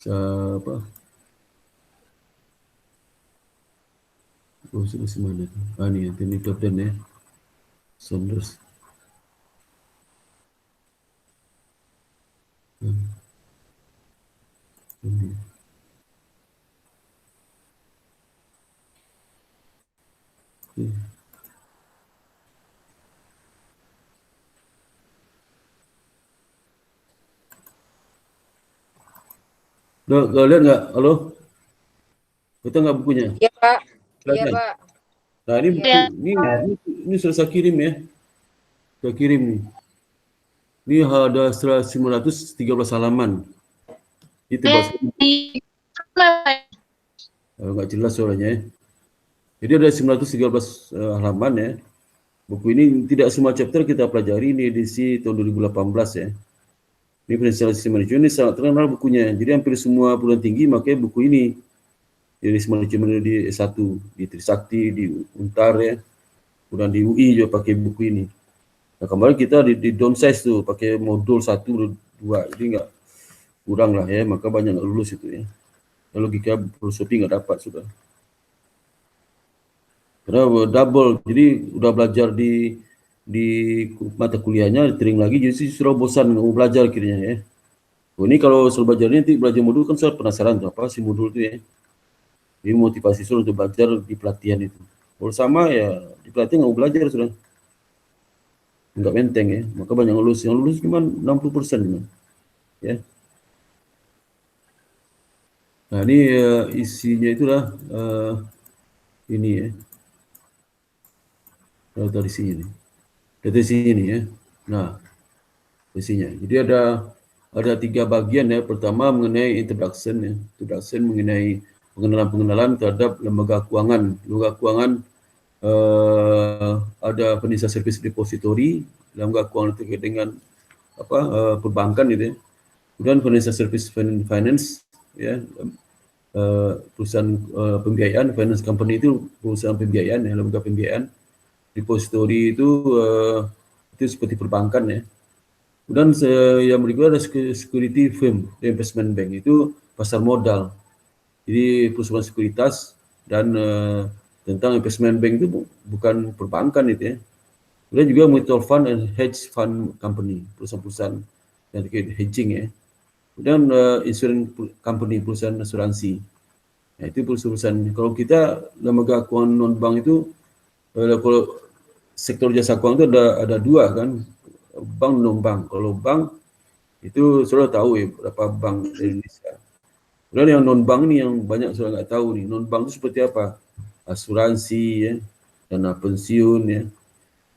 Apa? Oh, sudah mana tu? Ini ya, teknik kapten ya. Saunders. Ini. Udah lihat nggak? Halo? Kita nggak bukunya? Iya, Pak. Lihat Iya, kan? Pak. Nah, ini buku, ini sudah saya kirim ya. Saya kirim nih. Ini ada 913 halaman. Itu bahasa nggak jelas suaranya ya. Jadi ada 913 halaman ya. Buku ini tidak semua chapter kita pelajari, ini edisi tahun 2018 ya. Ini Financial System Management, ini sangat terkenal bukunya. Jadi hampir semua perguruan tinggi pakai buku ini. Jadi Management di S1, di Trisakti, di Untar ya. Kemudian di UI juga pakai buku ini. Nah, kemarin kita di downsize tuh pakai modul 1, 2. Jadi nggak kurang lah ya, maka banyak nggak lulus itu ya. Logika filosofi nggak dapat sudah. Karena double, jadi udah belajar di di mata kuliahnya ditering lagi, jadi sudah bosan mau belajar akhirnya ya. Ini kalau soal belajar nanti belajar modul kan saya penasaran tuh apa sih modul itu ya. Jadi motivasi sudah untuk belajar di pelatihan itu. Kalau sama ya di pelatihan nggak mau belajar sudah. Nggak menteng ya. Maka banyak yang lulus cuma 60% cuma. Ya. Nah ini isinya itulah ini ya. Dari sini nih. Dari sini ya. Nah isinya. Jadi ada 3 bagian ya. Pertama mengenai introduction ya. Introduction mengenai pengenalan terhadap lembaga keuangan. Lembaga keuangan ada financial service depository, lembaga keuangan terkait dengan perbankan gitu ya. Kemudian financial service finance ya. Perusahaan pembiayaan, finance company itu perusahaan pembiayaan ya, lembaga pembiayaan. Depository itu seperti perbankan ya. Kemudian yang berikutnya ada security firm, investment bank, itu pasar modal. Jadi perusahaan sekuritas dan tentang investment bank itu bukan perbankan itu ya. Kemudian juga mutual fund and hedge fund company, perusahaan-perusahaan yang terkait hedging ya. Kemudian insurance company, perusahaan asuransi. Nah, itu perusahaan. Kalau kita lembaga keuangan non bank itu kalau sektor jasa keuangan itu ada 2 kan, bank non bank. Kalau bank itu sudah tahu ya berapa bank di Indonesia. Kemudian yang non bank ini yang banyak sudah nggak tahu nih. Non bank itu seperti apa? Asuransi ya, dana pensiun ya,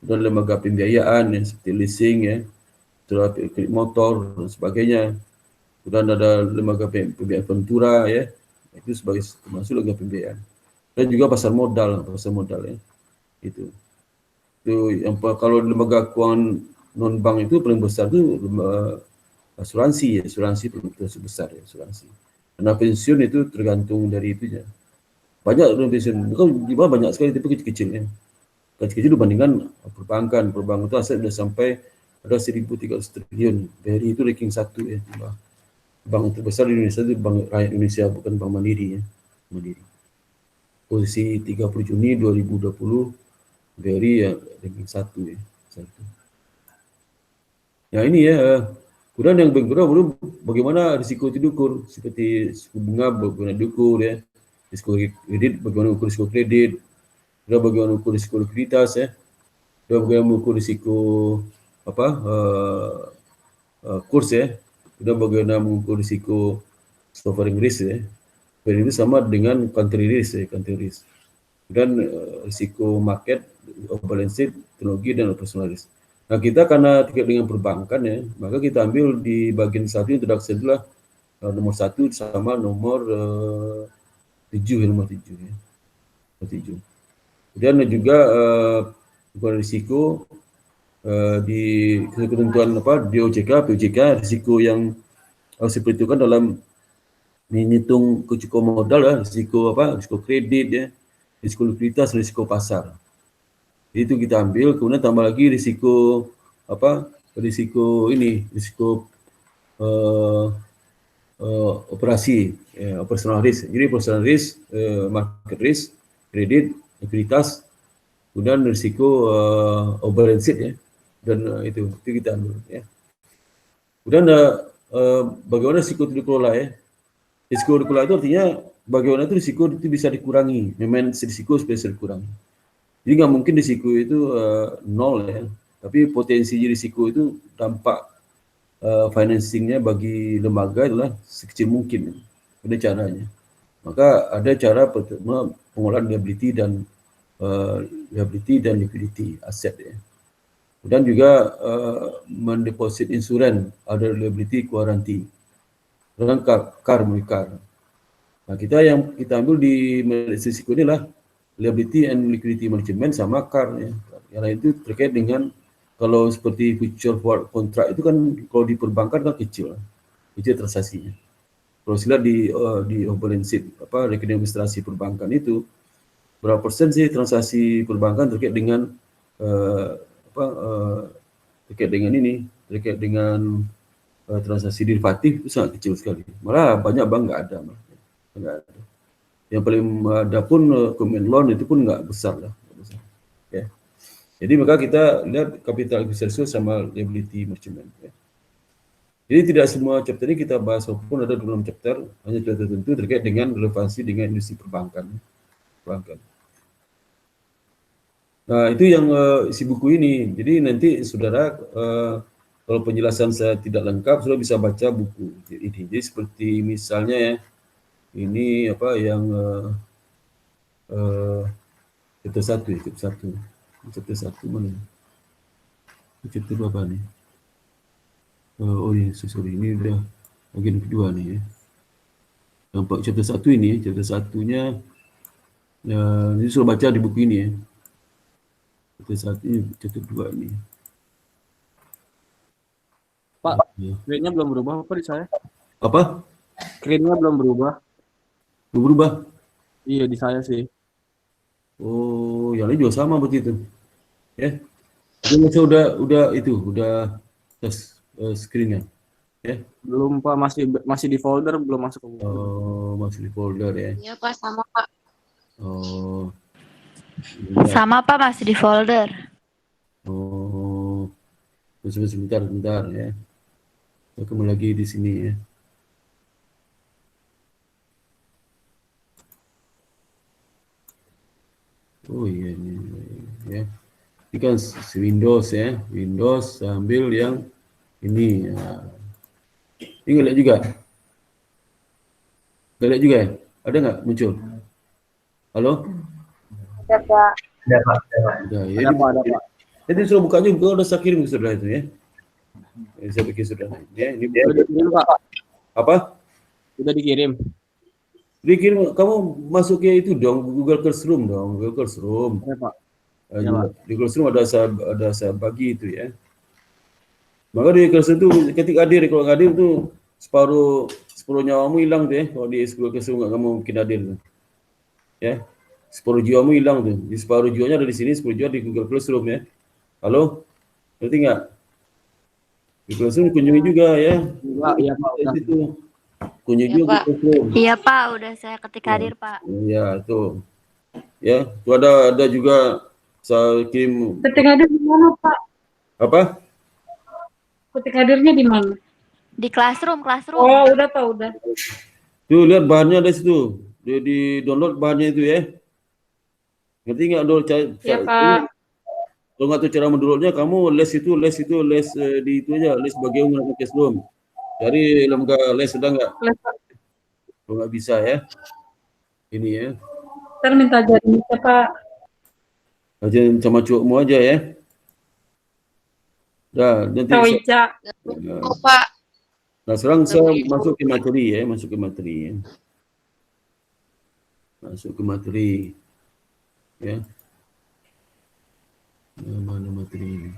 dan lembaga pembiayaan ya, seperti leasing ya, kredit motor dan sebagainya. Kemudian ada lembaga pembiayaan ventura ya, itu sebagai termasuk lembaga pembiayaan. Dan juga pasar modal ya, itu yang kalau lembaga keuangan non bank itu paling besar itu asuransi paling besar ya, asuransi. Dana pensiun itu tergantung dari itu ya. Banyak dana pensiun, itu banyak sekali tapi kecil-kecil ya. Kecil-kecil dibandingkan perbankan itu aset sudah sampai ada 1.300 triliun. BRI itu ranking 1 ya. Bank terbesar di Indonesia itu Bank Rakyat Indonesia, bukan Bank Mandiri ya. Mandiri. Posisi 30 Juni 2020 BRI ya ranking 1 ya. 1. Nah ini ya. Kemudian yang kedua bagaimana risiko itu diukur, seperti suku bunga bagaimana diukur ya, risiko kredit bagaimana ukur risiko kredit, dan bagaimana ukur risiko likuiditas ya, dan bagaimana ukur risiko kurs ya, dan bagaimana mengukur risiko sovereign risk ya. Dan itu sama dengan country risk ya, country risk. Dan risiko market, balance sheet, teknologi dan operational risk. Nah kita karena terkait dengan perbankan ya, maka kita ambil di bagian 1 introduction itulah nomor 1 sama nomor 7 ya, nomor 7 ya. 7. Kemudian juga risiko di ketentuan di OJK risiko yang harus diperhitungkan dalam menghitung kecukupan modal ya, risiko kredit ya, risiko likuiditas, risiko pasar. Itu kita ambil, kemudian tambah lagi risiko operasi ya, operational risk. Jadi operational risk, market risk, kredit, likuiditas, kemudian risiko balance sheet ya, dan itu kita ambil ya. Kemudian bagaimana risiko itu dikelola ya. Risiko dikelola itu artinya bagaimana itu risiko itu bisa dikurangi, manage risiko supaya bisa dikurangi. Jadi nggak mungkin risiko itu nol ya, tapi potensi risiko itu dampak financingnya bagi lembaga adalah sekecil mungkin. Ada caranya. Maka ada cara pertama pengolahan liability dan liquidity aset ya. Dan juga mendeposit insurans, ada liability guarantee. Dan CAR. Nah yang kita ambil di risiko inilah liability and liquidity management sama CAR ya. Yang lain itu terkait dengan kalau seperti future forward contract itu kan kalau di perbankan kan kecil transaksinya. Kalau sila di balance sheet rekening administrasi perbankan itu berapa persen sih transaksi perbankan terkait dengan transaksi derivatif itu sangat kecil sekali. Malah banyak bank nggak ada. Yang paling ada pun common loan itu pun nggak besar lah. Ya. Jadi maka kita lihat capital acquisition sama liability management. Ya. Jadi tidak semua chapter ini kita bahas, walaupun ada 26 chapter, hanya chapter tertentu terkait dengan relevansi dengan industri perbankan. Nah, itu yang isi buku ini. Jadi nanti saudara, kalau penjelasan saya tidak lengkap, saudara bisa baca buku ini. Jadi seperti misalnya ya, ini apa yang chapter 1 ya, chapter 1 mana? Chapter berapa nih? Oh iya, sorry, ini udah bagian kedua nih ya. Nampak chapter 1 ini, chapter 1-nya ini suruh baca di buku ini ya. Chapter 1 ini, chapter 2 ini. Pak, Ya. grade-nya belum berubah apa di saya? Apa? Grade-nya belum berubah. Belum berubah? Iya, di saya sih. Oh, yang lain juga sama berarti itu. Ya. Jadi masa udah tes screen-nya. Ya. Belum Pak, masih di folder, belum masuk ke buku. Oh, masih di folder ya. Iya Pak, sama Pak. Oh. Iya. Sama Pak, masih di folder. Oh. Sebentar ya. Saya kembali lagi di sini ya. Oh iya ini ya. Ini kan Windows ya. Windows sambil yang ini ya. Ini nggak lihat juga? Nggak lihat juga ya? Ada nggak muncul? Halo? Ada Pak. Ada Pak. Udah ya. Ada Pak. Jadi suruh buka juga, udah saya kirim ke saudara itu ya. Saya bikin saudara. Ya, ini Udah dikirim Pak. apa? Udah dikirim. Dikirim, kamu masuk ke itu dong, Google Classroom dong, Google Classroom. Ya Pak. Di Classroom ada saya bagi itu ya. Maka di Classroom itu ketika hadir, kalau nggak hadir itu separuh nyawamu hilang tuh ya. Kalau di Google Classroom nggak kamu mungkin hadir tuh. Ya, separuh jiwamu hilang tuh. Di separuh jiwanya ada di sini, 10 jiwa di Google Classroom ya. Halo, ngerti nggak? Di Classroom kunjungi juga ya. Iya Pak. Udah. Itu kunjungi Iya, juga Pak. di Classroom. Iya Pak, udah saya ketik hadir Pak. Iya tuh. Ya, itu ada juga saya kirim. Ketik hadir di mana, Pak? Apa? Ketik hadirnya di mana? Di Classroom. Oh, udah Pak, udah. Tuh lihat bahannya ada situ. Di download bahannya itu ya. Ngerti nggak download Ya Pak. Kalau nggak tahu cara mendownloadnya, kamu les di itu aja, les bagaimana menggunakan Classroom. Cari lembaga les sudah nggak? Les, Pak. Kalau nggak bisa ya. Ini ya. Ntar minta ajarin kita, Pak. Aja sama cukmu aja ya. Dah, nanti Tahu Ica. Oh Pak. nah sekarang saya masuk ke materi ya, Masuk ke materi. Ya. Mana materi ini?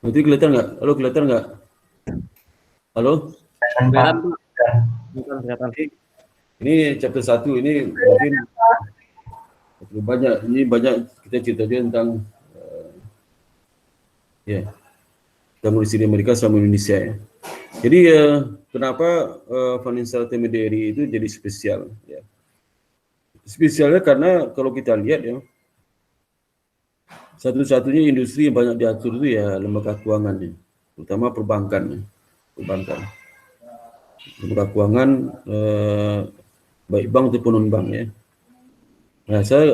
Nanti kelihatan nggak? Halo, kelihatan nggak? Halo? Kelihatan Pak. Kelihatan. Ini chapter 1 ini mungkin banyak kita cerita juga tentang tentang kondisi di Amerika sama Indonesia ya. Jadi kenapa financial intermediary itu jadi spesial ya. Spesialnya karena kalau kita lihat ya, satu-satunya industri yang banyak diatur itu ya lembaga keuangan ya, terutama perbankan. Lembaga keuangan baik bank ataupun non bank ya. Nah, saya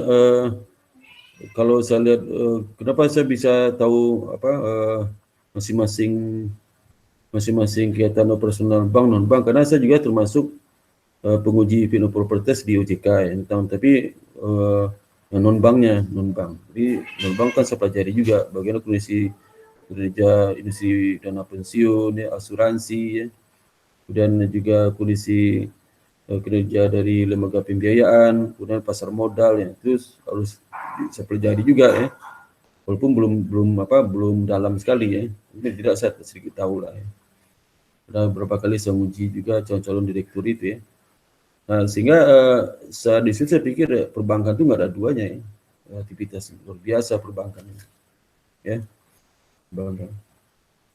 kalau saya lihat kenapa saya bisa tahu apa masing-masing kegiatan operasional bank non bank, karena saya juga termasuk penguji fit and proper test di OJK ya, tapi non bank. Jadi non bank kan saya pelajari juga bagaimana kondisi kerja industri dana pensiun ya, asuransi ya, kemudian juga kondisi kerja dari lembaga pembiayaan, kemudian pasar modal ya, terus harus saya pelajari juga ya, walaupun belum dalam sekali ya, mungkin tidak saya sedikit tahu lah ya. Karena beberapa kali saya uji juga calon direktur itu ya. Nah, sehingga di situ saya pikir perbankan itu nggak ada duanya ya, aktivitas luar biasa perbankan ya, perbankan.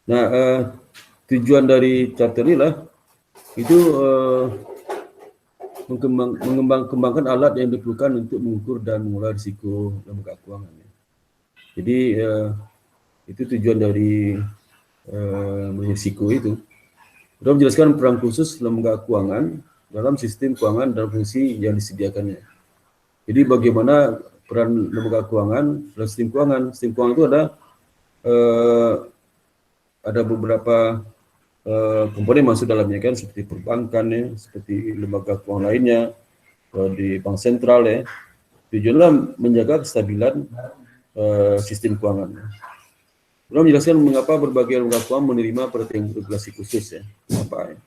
Nah, tujuan dari charter inilah itu mengembangkan alat yang diperlukan untuk mengukur dan mengelola risiko lembaga keuangan. Jadi itu tujuan dari risiko itu. Sudah menjelaskan peran khusus lembaga keuangan dalam sistem keuangan dan fungsi yang disediakannya. Jadi bagaimana peran lembaga keuangan dalam sistem keuangan? Sistem keuangan itu ada beberapa komponen masuk dalamnya kan, seperti perbankan ya, seperti lembaga keuangan lainnya, di bank sentral ya. Tujuannya menjaga kestabilan sistem keuangan. Belum menjelaskan mengapa berbagai lembaga keuangan menerima perhatian regulasi khusus ya. Apa ya?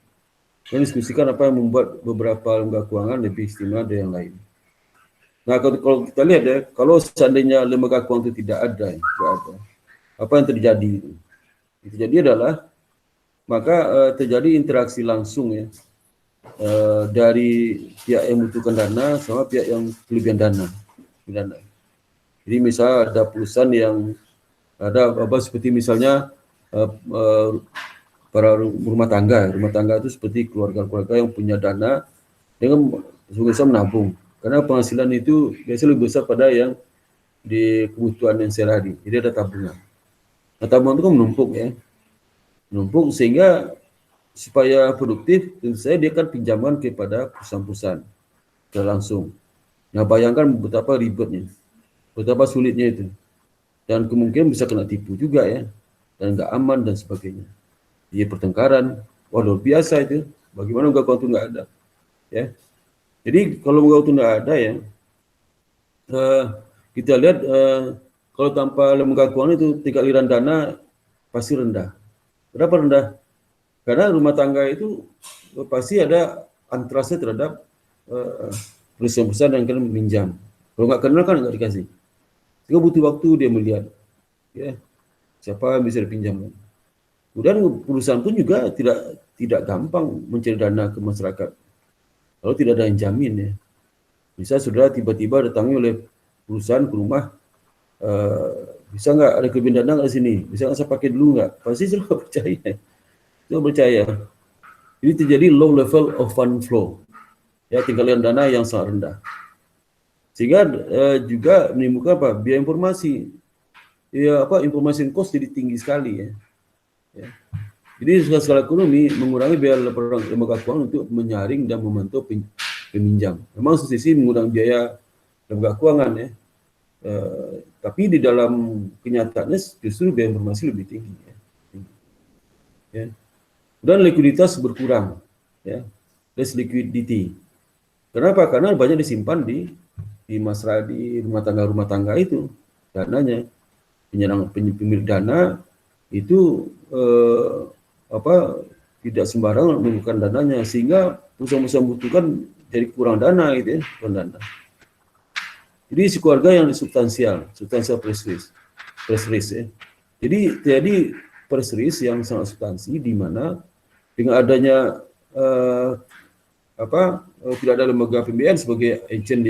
Dan diskusikan apa yang membuat beberapa lembaga keuangan lebih istimewa dari yang lain. Nah, kalau kita lihat ya, kalau seandainya lembaga keuangan itu tidak ada, apa yang terjadi? Yang terjadi adalah maka terjadi interaksi langsung ya dari pihak yang membutuhkan dana sama pihak yang kelebihan dana. Jadi misal ada perusahaan yang ada seperti misalnya para rumah tangga itu seperti keluarga-keluarga yang punya dana dengan sungguh-sungguh menabung, karena penghasilan itu biasanya lebih besar pada yang di kebutuhan yang sehari-hari. Jadi ada tabungan. Nah, tabungan itu kan menumpuk sehingga supaya produktif tentu saja dia akan pinjaman kepada perusahaan-perusahaan secara langsung. Nah, bayangkan betapa ribetnya, betapa sulitnya itu, dan kemungkinan bisa kena tipu juga ya, dan nggak aman dan sebagainya. Dia pertengkaran, wah luar biasa itu. Bagaimana lembaga keuangan itu nggak ada, ya. Jadi kalau lembaga itu nggak ada ya, kita lihat kalau tanpa lembaga keuangan itu tingkat aliran dana pasti rendah. Kenapa rendah? Karena rumah tangga itu pasti ada antrasnya terhadap perusahaan-perusahaan yang akan meminjam. Kalau nggak kenal kan nggak dikasih. Juga butuh waktu dia melihat, ya siapa yang bisa dipinjamkan. Kemudian perusahaan pun juga tidak gampang mencari dana ke masyarakat kalau tidak ada yang jamin ya. Bisa saudara tiba-tiba datangi oleh perusahaan ke rumah, bisa nggak ada kelebihan dana nggak di sini? Bisa nggak saya pakai dulu nggak? Pasti sudah percaya. Jadi terjadi low level of fund flow, ya tingkat aliran dana yang sangat rendah. Sehingga juga menimbulkan apa? Biaya informasi, ya informasi cost jadi tinggi sekali ya. Jadi skala ekonomi mengurangi biaya lembaga keuangan untuk menyaring dan memantau peminjam. Memang sisi mengurangi biaya lembaga keuangan ya. Tapi di dalam kenyataannya justru biaya informasi lebih tinggi ya. Dan likuiditas berkurang ya. Less liquidity. Kenapa? Karena banyak disimpan di rumah tangga itu dananya. Pemilik dana itu tidak sembarangan mengumpulkan dananya, sehingga perusahaan-perusahaan membutuhkan jadi kurang dana gitu ya, kurang dana. Jadi si keluarga yang substansial press release ya. Jadi press release yang sangat substansi, di mana dengan adanya tidak ada lembaga pembiayaan sebagai agent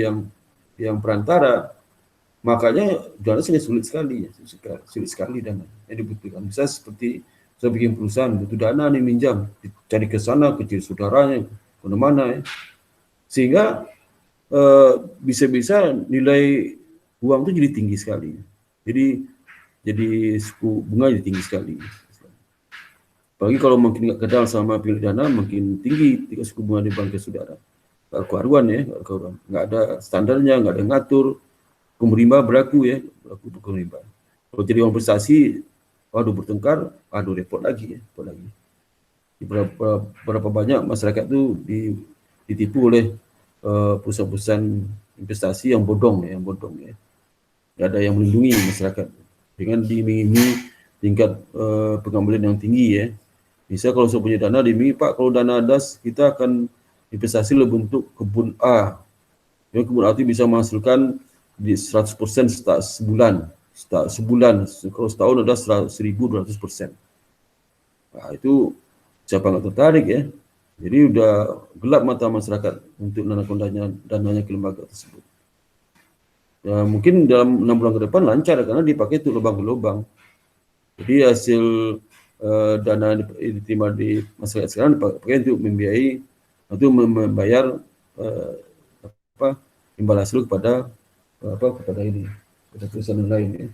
yang perantara, makanya dana sangat sulit sekali dana yang dibutuhkan. Bisa seperti saya bikin perusahaan butuh dana nih minjam, cari ke sana kecil saudaranya kemana-mana ya. Sehingga bisa nilai uang itu jadi tinggi sekali. Jadi suku bunga jadi tinggi sekali. Apalagi kalau makin nggak kenal sama pemilik dana, makin tinggi tingkat suku bunga di bank saudara. Karuan ya, nggak ada standarnya, nggak ada ngatur. Hukum rimba berlaku ya, hukum rimba. Kalau jadi uang prestasi, bertengkar, repot lagi. Berapa banyak masyarakat itu ditipu oleh perusahaan-perusahaan investasi yang bodong ya. Tidak ada yang melindungi masyarakat dengan diiming-imingi tingkat pengambilan yang tinggi ya. Bisa kalau saya punya dana diiming, Pak, kalau dana das kita akan investasi lebih untuk kebun A. Ya, kebun A itu bisa menghasilkan di 100% sebulan. Kalau setahun ada 1.200%. Nah, itu siapa nggak tertarik ya. Jadi udah gelap mata masyarakat untuk menanamkan dananya ke lembaga tersebut. Ya, mungkin dalam 6 bulan ke depan lancar karena dipakai itu lubang ke lubang. Jadi hasil dana diterima di masyarakat sekarang dipakai untuk membiayai atau membayar imbal hasil kepada kepada ini, kepada perusahaan lain ya.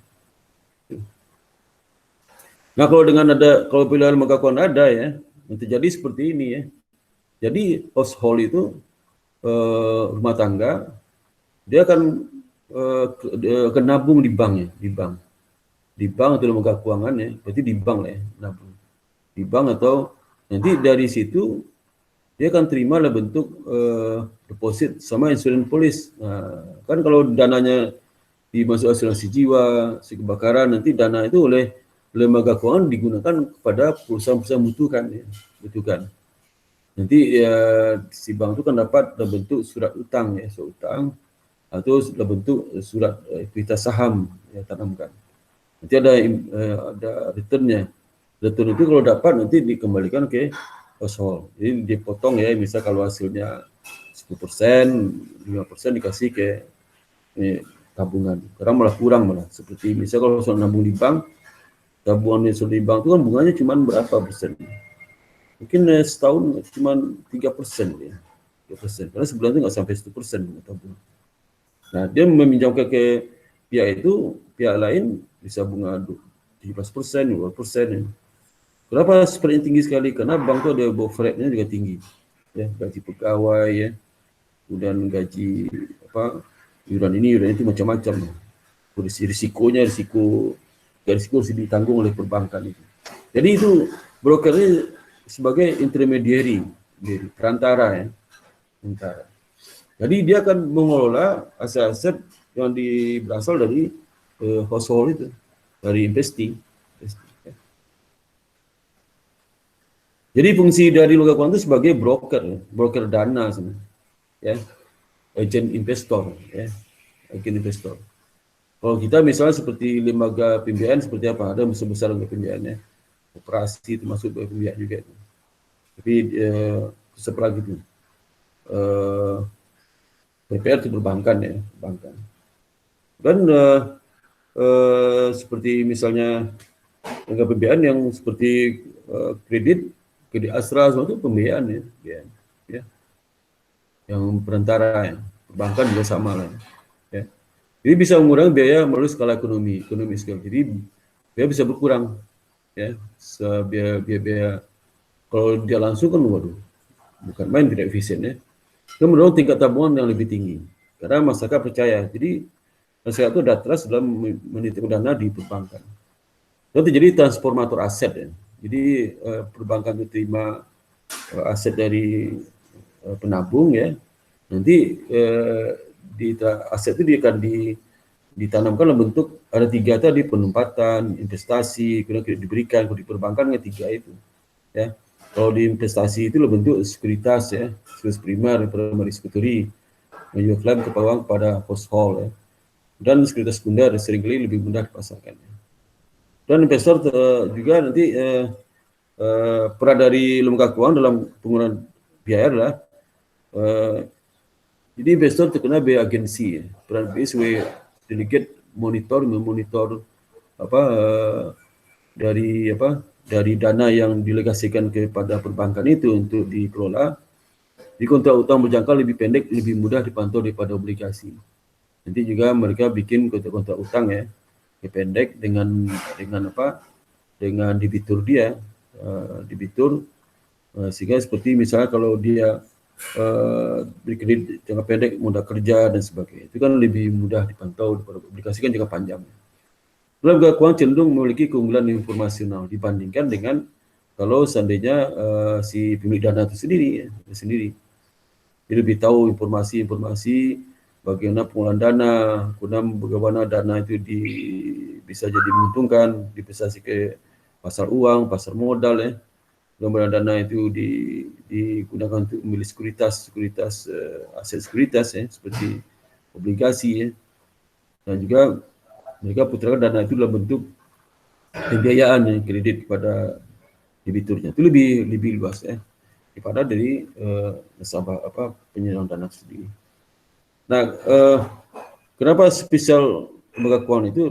Nah, kalau pilihan lembaga keuangan ada ya, yang terjadi seperti ini ya. Jadi household itu rumah tangga dia akan nabung di bank ya, di bank atau lembaga keuangan ya, berarti di bank lah ya, nabung di bank atau nanti dari situ dia akan terima lah bentuk deposit sama insurance police. Nah, kan kalau dananya dimasuk asuransi jiwa, kebakaran, nanti dana itu oleh lembaga keuangan digunakan kepada perusahaan-perusahaan butuhkan. Nanti ya, si bank itu kan dapat dalam bentuk surat utang ya, surat utang atau dalam bentuk surat ekuitas saham ya, tanamkan. Nanti ada returnnya. Return itu kalau dapat nanti dikembalikan ke household. Jadi dipotong ya, misal kalau hasilnya 10%, 5% dikasih ke tabungan. Karena malah kurang malah. Seperti misal kalau soal nabung di bank, tabungan yang di bank itu kan bunganya cuma berapa persen? Mungkin setahun cuma 3% ya. 3%. Karena sebulan itu nggak sampai 1% tabungan. Nah, dia meminjamkan ke pihak itu, pihak lain bisa bunga 17%, 20% ya. Kenapa spreadnya tinggi sekali? Karena bank itu ada bofretnya juga tinggi. Ya, gaji pegawai ya. Kemudian gaji iuran itu macam-macam. Risikonya risiko harus ditanggung oleh perbankan itu. Jadi itu brokernya sebagai intermediary, perantara ya. Perantara. Jadi dia akan mengelola aset-aset yang berasal dari household itu, dari investing. Ya. Jadi fungsi dari lembaga keuangan itu sebagai broker dana sebenarnya. Ya. Agent investor ya. Agent investor. Kalau kita misalnya seperti lembaga pembiayaan seperti apa? Ada besar-besar lembaga pembiayaan ya. Operasi termasuk lembaga pembiayaan juga. Tapi seperti itu. PPR itu perbankan ya, perbankan. Dan seperti misalnya lembaga pembiayaan yang seperti kredit Astra itu pembiayaan ya. Yang perantara ya. Perbankan juga sama lah ya. Jadi bisa mengurangi biaya melalui skala ekonomi skala. Jadi biaya bisa berkurang ya. Biaya kalau dia langsung kan waduh, bukan main, tidak efisien ya. Itu mendorong tingkat tabungan yang lebih tinggi karena masyarakat percaya. Jadi masyarakat itu ada trust dalam menitipkan dana di perbankan. Lalu terjadi transformator aset ya. Jadi perbankan itu terima aset dari penabung ya. Nanti aset itu akan ditanamkan dalam bentuk ada 3 tadi, penempatan, investasi, kemudian diberikan. Kalau di perbankan ada 3 itu ya. Kalau di investasi itu dalam bentuk sekuritas ya, sekuritas primer, primary security, yang juga klaim kepada household ya. Dan sekuritas sekunder seringkali lebih mudah dipasarkan ya. Dan investor juga nanti peran dari lembaga keuangan dalam penggunaan biaya adalah jadi investor terkena biaya agensi ya. Peran BI sebagai delegate memonitor dari dana yang dilegasikan kepada perbankan itu untuk dikelola. Di kontrak utang berjangka lebih pendek, lebih mudah dipantau daripada obligasi. Nanti juga mereka bikin kontrak utang ya, lebih pendek dengan debitur dia, sehingga seperti misalnya kalau dia beri kredit jangka pendek, mudah kerja dan sebagainya, itu kan lebih mudah dipantau daripada obligasi kan jangka panjang. Lembaga keuangan cenderung memiliki keunggulan informasional dibandingkan dengan kalau seandainya si pemilik dana itu sendiri. Dia lebih tahu informasi bagaimana pengolahan dana, kemudian bagaimana dana itu bisa jadi menguntungkan, divestasi ke pasar uang, pasar modal ya. Bagaimana dana itu digunakan untuk memilih sekuritas aset sekuritas ya, seperti obligasi ya. Dan juga mereka putarkan dana itu dalam bentuk pembiayaan ya, kredit kepada debiturnya. Itu lebih luas ya daripada dari nasabah penyerang dana sendiri. Nah, kenapa spesial lembaga keuangan itu?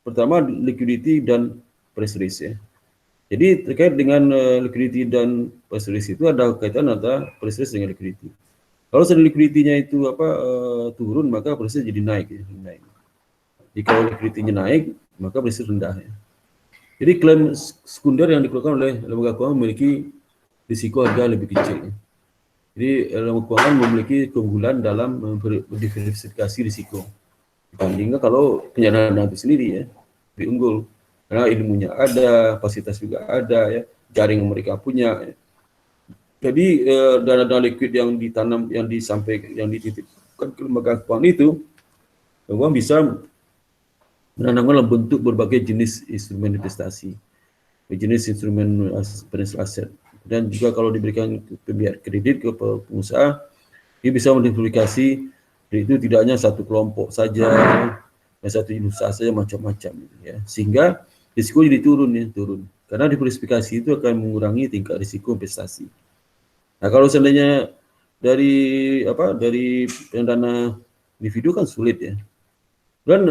Pertama liquidity dan price risk ya. Jadi terkait dengan liquidity dan price risk itu ada kaitan antara price risk dengan liquidity. Kalau liquidity-nya itu turun, maka price risk jadi naik, ya, naik. Jika liquidity-nya naik, maka price risk rendah. Ya. Jadi klaim sekunder yang dikeluarkan oleh lembaga keuangan memiliki risiko harga lebih kecil. Ya. Jadi lembaga keuangan memiliki keunggulan dalam mendiversifikasi risiko. Dibandingkan kalau pendanaan itu sendiri ya, lebih unggul. Karena ilmunya ada, fasilitas juga ada, ya, jaring yang mereka punya. Ya. Jadi dana-dana liquid yang ditanam, yang disampaikan, yang dititipkan ke lembaga keuangan itu, uang bisa menanamkan dalam bentuk berbagai jenis instrumen investasi, jenis instrumen financial asset. Dan juga kalau diberikan kredit ke pengusaha, dia bisa modifikasi itu tidak hanya satu kelompok saja, satu usaha saja, macam-macam. Ya. Sehingga risiko jadi turun. Karena diversifikasi itu akan mengurangi tingkat risiko investasi. Nah, kalau seandainya dari pendana individu kan sulit ya. Dan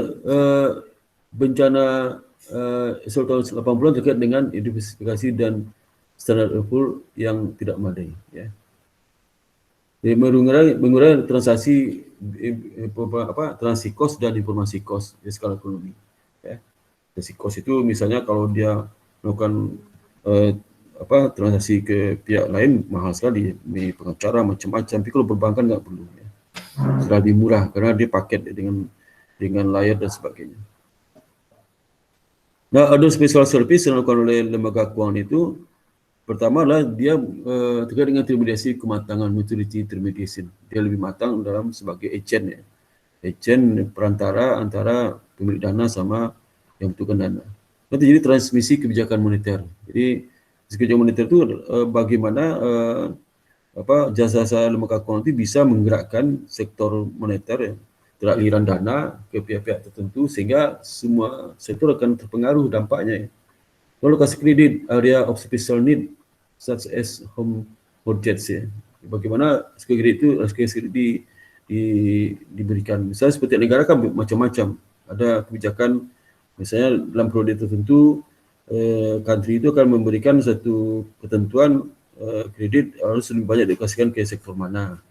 bencana tahun 80-an terkait dengan diversifikasi dan standar pool yang tidak memadai ya. Jadi mengurangi transaksi transaksi cost dan informasi cost di skala ekonomi. Ya. Transaksi cost itu misalnya kalau dia melakukan transaksi ke pihak lain mahal sekali, pengacara macam-macam. Tapi kalau perbankan nggak perlu, ya. Sudah lebih murah karena dia paket dengan layar dan sebagainya. Nah, ada special service yang dilakukan oleh lembaga keuangan itu. Pertama adalah dia terkait dengan intermediasi kematangan, maturity intermediation. Dia lebih matang dalam sebagai agent ya. Agent perantara antara pemilik dana sama yang membutuhkan dana. Nanti jadi transmisi kebijakan moneter. Jadi kebijakan moneter itu bagaimana jasa-jasa lembaga keuangan itu bisa menggerakkan sektor moneter ya, aliran dana ke pihak-pihak tertentu sehingga semua sektor akan terpengaruh dampaknya ya. Kalau kasih kredit area of special need such as home mortgage ya. Bagaimana kredit itu diberikan. Misalnya seperti negara kan macam-macam. Ada kebijakan misalnya dalam periode tertentu country itu akan memberikan satu ketentuan kredit harus lebih banyak dikasihkan ke sektor mana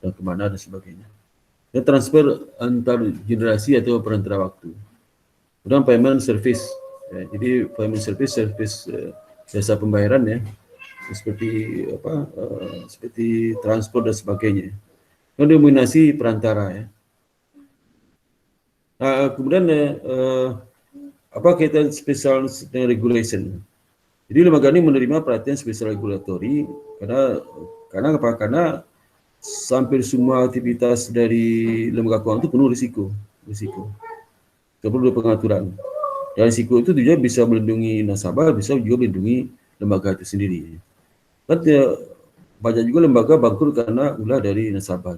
dan kemana dan sebagainya. Dan transfer antar generasi atau perantara waktu. Kemudian payment service. Ya, jadi payment service jasa pembayaran ya, seperti seperti transport dan sebagainya. Dan dominasi perantara ya. Nah, kemudian kaitan special regulation. Jadi lembaga ini menerima perhatian special regulatory karena hampir semua aktivitas dari lembaga keuangan itu penuh risiko. Perlu pengaturan. Dan risiko itu juga bisa melindungi nasabah, bisa juga melindungi lembaga itu sendiri. Kan banyak juga lembaga bangkrut karena ulah dari nasabah.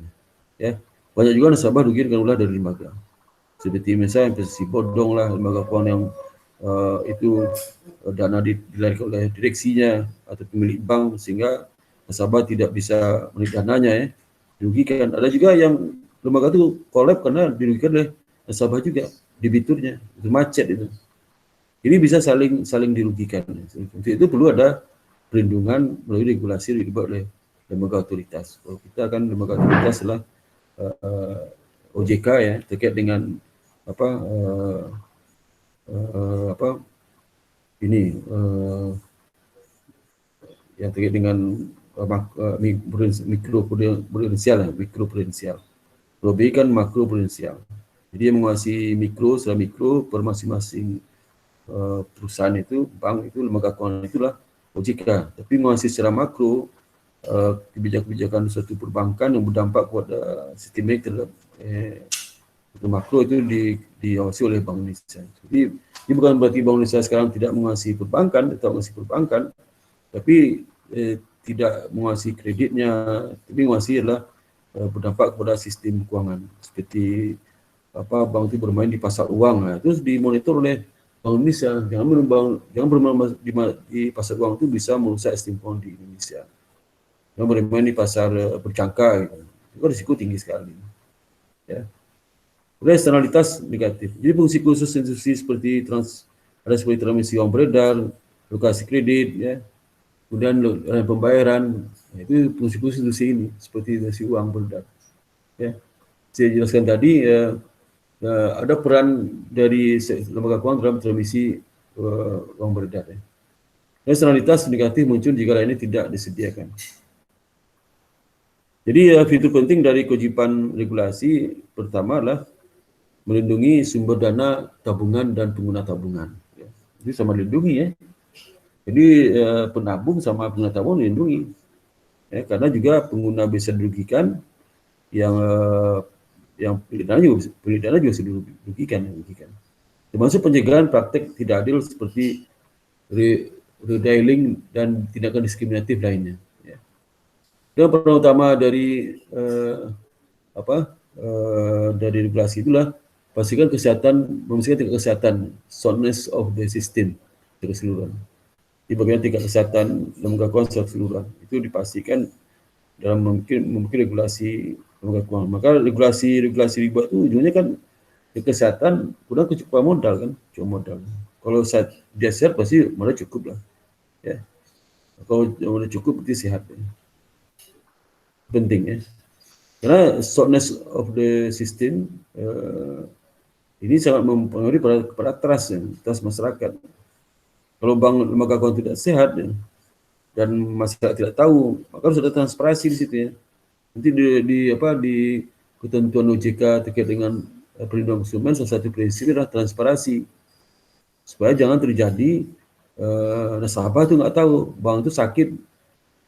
Ya, banyak juga nasabah rugi dengan ulah dari lembaga. Seperti misalnya investasi bodong lah, lembaga keuangan yang itu dana dilarikan oleh direksinya atau pemilik bank sehingga nasabah tidak bisa menarik dananya ya, dirugikan. Ada juga yang lembaga itu kolab karena dirugikan oleh nasabah juga, debiturnya, itu macet itu. Ini bisa saling dirugikan. Untuk itu perlu ada perlindungan melalui regulasi yang dibuat oleh lembaga otoritas. Kalau kita kan lembaga otoritas adalah OJK ya, terkait dengan yang terkait dengan mikroprudensial. Kalau B kan makroprudensial. Jadi yang menguasai mikro, setelah mikro per masing-masing perusahaan itu, bank itu, lembaga keuangan itulah OJK. Tapi menguasai secara makro kebijakan-kebijakan suatu perbankan yang berdampak kepada sistemik terhadap makro itu diawasi oleh Bank Indonesia. Jadi ini bukan berarti Bank Indonesia sekarang tidak menguasai perbankan, tetap menguasai perbankan, tapi tidak menguasai kreditnya, tapi menguasai adalah berdampak kepada sistem keuangan. Seperti bank itu bermain di pasar uang, terus dimonitor oleh Bank Indonesia. Jangan bermain di pasar uang itu bisa merusak sistem keuangan di Indonesia. Jangan bermain di pasar berjangka, gitu. Itu risiko tinggi sekali. Ya. Kemudian eksternalitas negatif. Jadi fungsi khusus institusi seperti transmisi uang beredar, alokasi kredit, ya, kemudian pembayaran, itu fungsi-fungsi institusi ini seperti institusi uang beredar. Ya, saya jelaskan tadi, ada peran dari lembaga keuangan dalam transmisi uang beredar. Ya. Eksternalitas negatif muncul jika lainnya tidak disediakan. Jadi fitur penting dari kewajiban regulasi pertama adalah melindungi sumber dana tabungan dan pengguna tabungan. Ya. Itu sama dilindungi, ya. Jadi penabung sama pengguna tabungan dilindungi. Ya, karena juga pengguna bisa dirugikan, yang pemilik dana juga bisa dirugikan. Termasuk pencegahan praktek tidak adil seperti redialing dan tindakan diskriminatif lainnya. Ya. Dan peran utama dari dari regulasi itulah pastikan memastikan tingkat kesehatan, soundness of the system keseluruhan. Di bagian tingkat kesehatan lembaga keuangan secara keseluruhan itu dipastikan dalam mungkin regulasi lembaga keuangan. Maka regulasi riba itu ujungnya kan kesehatan, kurang kecukupan modal kan, cuma modal. Kalau dia sehat pasti modal cukup lah. Ya. Kalau modal cukup berarti sehat. Ya. Penting, ya. Karena soundness of the system ini sangat mempengaruhi pada trust masyarakat. Kalau lembaga keuangan tidak sehat, ya, dan masyarakat tidak tahu, maka harus ada transparansi di situ, ya. Nanti di ketentuan OJK terkait dengan perlindungan konsumen, salah satu prinsip adalah transparansi, supaya jangan terjadi nasabah itu nggak tahu bank itu sakit,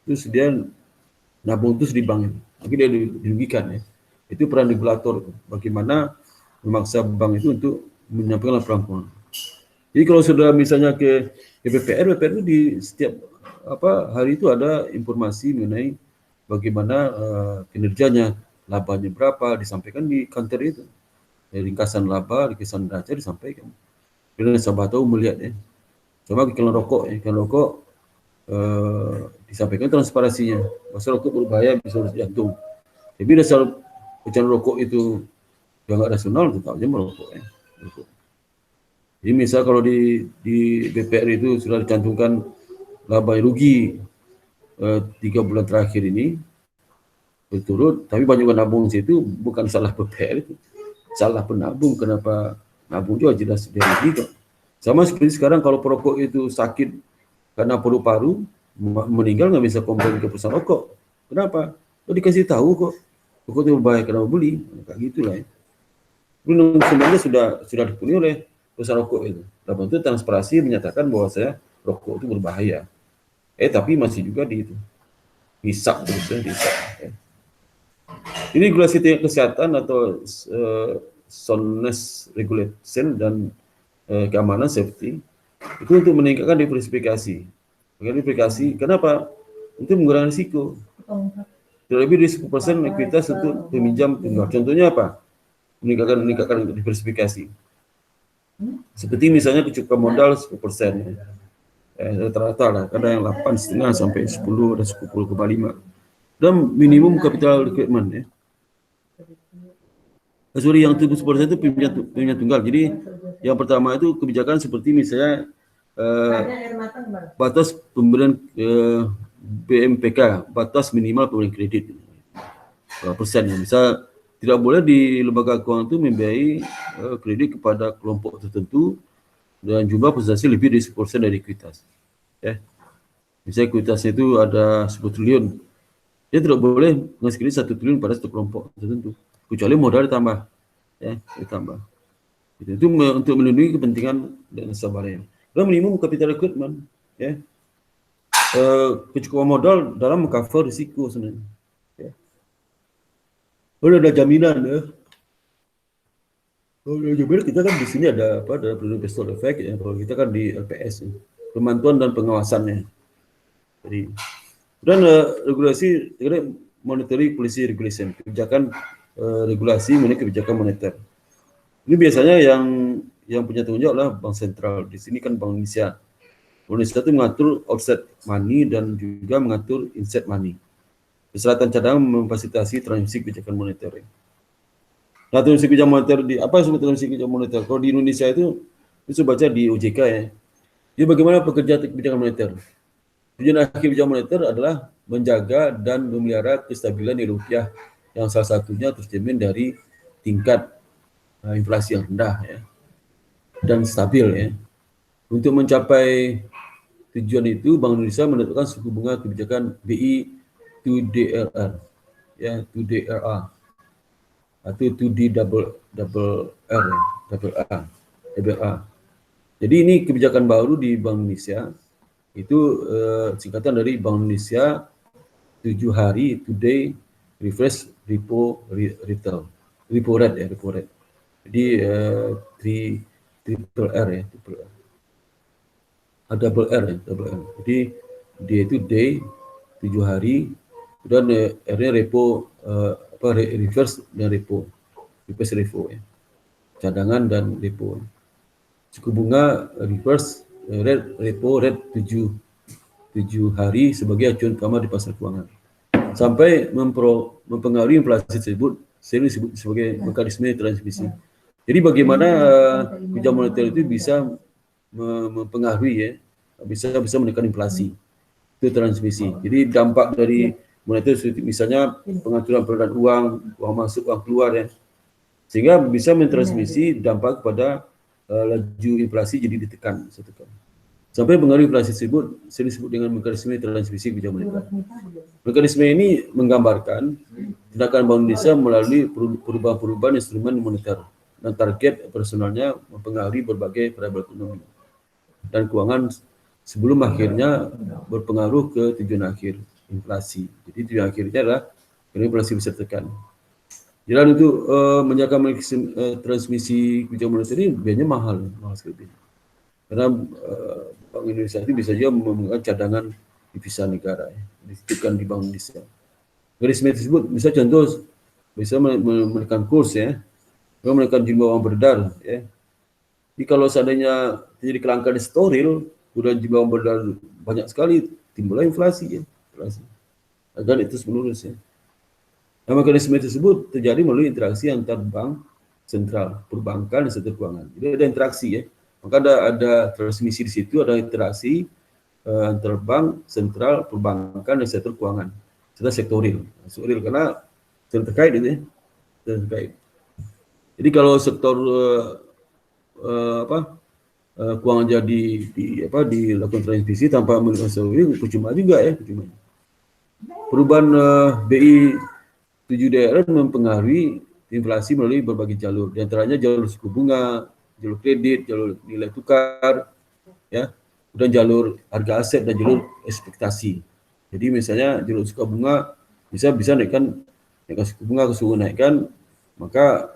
terus dia nabung terus di bank, akhirnya dia dirugikan, ya. Itu peran regulator, bagaimana memaksa bank itu untuk menyampaikan laporan keuangan. Jadi kalau sudah misalnya ke BPR itu di setiap hari itu ada informasi mengenai bagaimana kinerjanya, labanya berapa, disampaikan di kantor itu. Ringkasan laba, ringkasan neraca disampaikan. Bila nasabah tahu melihat, ya. Sama iklan rokok, disampaikan transparansinya. Masa rokok berbahaya bisa urus jantung. Tapi dasar pecandu rokok itu yang nggak rasional, tetap aja merokok, ya. Jadi misal kalau di BPR itu sudah dicantumkan laba rugi 3 bulan terakhir ini berturut, tapi banyak nabung di situ, bukan salah BPR itu, salah penabung. Kenapa nabung juga jelas dia rugi kok. Sama seperti sekarang kalau perokok itu sakit karena paru-paru, meninggal nggak bisa komplain ke perusahaan rokok. Kenapa? Dikasih tahu kok, rokok itu berbahaya karena beli, kayak gitulah, ya. Sebenarnya sudah dipenuhi oleh perusahaan rokok itu. Dalam bentuk transparansi menyatakan bahwa rokok itu berbahaya. Tapi masih juga dihisap terus, ya, dihisap. Ya. Ini regulasi tingkat kesehatan atau soundness regulation dan keamanan safety itu untuk meningkatkan diversifikasi. Kenapa? Untuk mengurangi risiko. Tidak lebih dari 10% likuiditas untuk peminjam tunggal. Contohnya apa? Meningkatkan diversifikasi. Seperti misalnya kecukupan modal 10%. Rata-rata lah, ada yang 8,5 sampai 10 dan 10,5. Dan minimum capital requirement, ya. Yang 10% itu peminjam tunggal. Jadi yang pertama itu kebijakan seperti misalnya batas pemberian BMPK, batas minimal pemberian kredit berapa persen, ya. Bisa tidak boleh di lembaga keuangan itu membiayai kredit kepada kelompok tertentu dan jumlah presentasi lebih dari 10% dari likuiditas. Ya. Misalnya likuiditasnya itu ada 10 triliun, dia tidak boleh ngasih kredit 1 triliun pada satu kelompok tertentu, kecuali modal ditambah, ya, ditambah. Itu untuk melindungi kepentingan dan nasabahnya. Dan minimum capital requirement, ya. Kecukupan modal dalam mengcover risiko sebenarnya. Ya. Ada jaminan, ya. Kalau jaminan kita kan di sini ada perlindungan pistol effect, ya. Kalau kita kan di LPS, ya. Pemantauan dan pengawasannya. Jadi, dan regulasi monetary policy regulation, kebijakan regulasi mengenai kebijakan moneter. Ini biasanya yang punya tanggung jawab adalah Bank Sentral. Di sini kan Bank Indonesia. Bank Indonesia itu mengatur offset money dan juga mengatur inset money. Persyaratan cadangan memfasilitasi transmisi kebijakan moneter. Nah, transmisi kebijakan moneter apa yang disebut transmisi kebijakan moneter? Kalau di Indonesia itu baca di OJK, ya. Jadi bagaimana pekerja kebijakan moneter? Tujuan akhir kebijakan moneter adalah menjaga dan memelihara kestabilan nilai rupiah yang salah satunya tercermin dari tingkat inflasi yang rendah ya, dan stabil ya. Untuk mencapai tujuan itu, Bank Indonesia menentukan suku bunga kebijakan BI 2DLR ya, 2DRA atau 2D double R ya, double A. Jadi ini kebijakan baru di Bank Indonesia, itu singkatan dari Bank Indonesia 7 hari today refresh repo rate. Jadi triple R ya, double R. Jadi dia itu day 7 hari, dan R-nya repo reverse dan repo ya, cadangan dan repo. Suku bunga reverse repo rate 7 hari sebagai acuan utama di pasar keuangan. Sampai mempengaruhi inflasi tersebut, sering disebut sebagai mekanisme transmisi. Jadi bagaimana kebijakan moneter itu bisa mempengaruhi ya, bisa menekan inflasi. Itu transmisi. Jadi dampak dari moneter misalnya pengaturan peredaran uang masuk, uang keluar ya. Sehingga bisa mentransmisi dampak kepada laju inflasi jadi ditekan. Sampai pengaruh inflasi tersebut sering disebut dengan mekanisme transmisi kebijakan moneter. Mekanisme ini menggambarkan tindakan Bank Indonesia melalui perubahan-perubahan instrumen moneter dan target operasionalnya mempengaruhi berbagai variabel ekonomi dan keuangan sebelum akhirnya berpengaruh ke tujuan akhir inflasi. Jadi tujuan akhirnya adalah inflasi bisa tertekan. Jalan untuk menjaga transmisi kebijakan moneter ini biayanya mahal sekali. Karena Bank Indonesia itu bisa juga memegang cadangan devisa negara ya, dititipkan di Bank Indonesia. Mekanisme tersebut bisa contoh bisa menekan kurs ya, menekan jumlah uang beredar ya. Jadi kalau seandainya terjadi kelangkaan steril, kemudian jumlah uang beredar banyak sekali, timbullah inflasi ya, agar itu terus menurun ya. Nah, mekanisme tersebut terjadi melalui interaksi antar bank sentral, perbankan dan sektor keuangan. Jadi ada interaksi ya. Maka ada transmisi di situ, ada interaksi antar bank sentral, perbankan dan sektor keuangan. Serta sektoril. Sektoril karena terkait itu ya. Terkait. Jadi kalau sektor keuangan jadi dilakukan transmisi tanpa melakukan sektoril, percuma juga ya, percuma. Perubahan BI 7DR mempengaruhi inflasi melalui berbagai jalur, di antaranya jalur suku bunga, jalur kredit, jalur nilai tukar, ya, dan jalur harga aset dan jalur ekspektasi. Jadi misalnya jalur suku bunga bisa naikkan suku bunga, naikkan, maka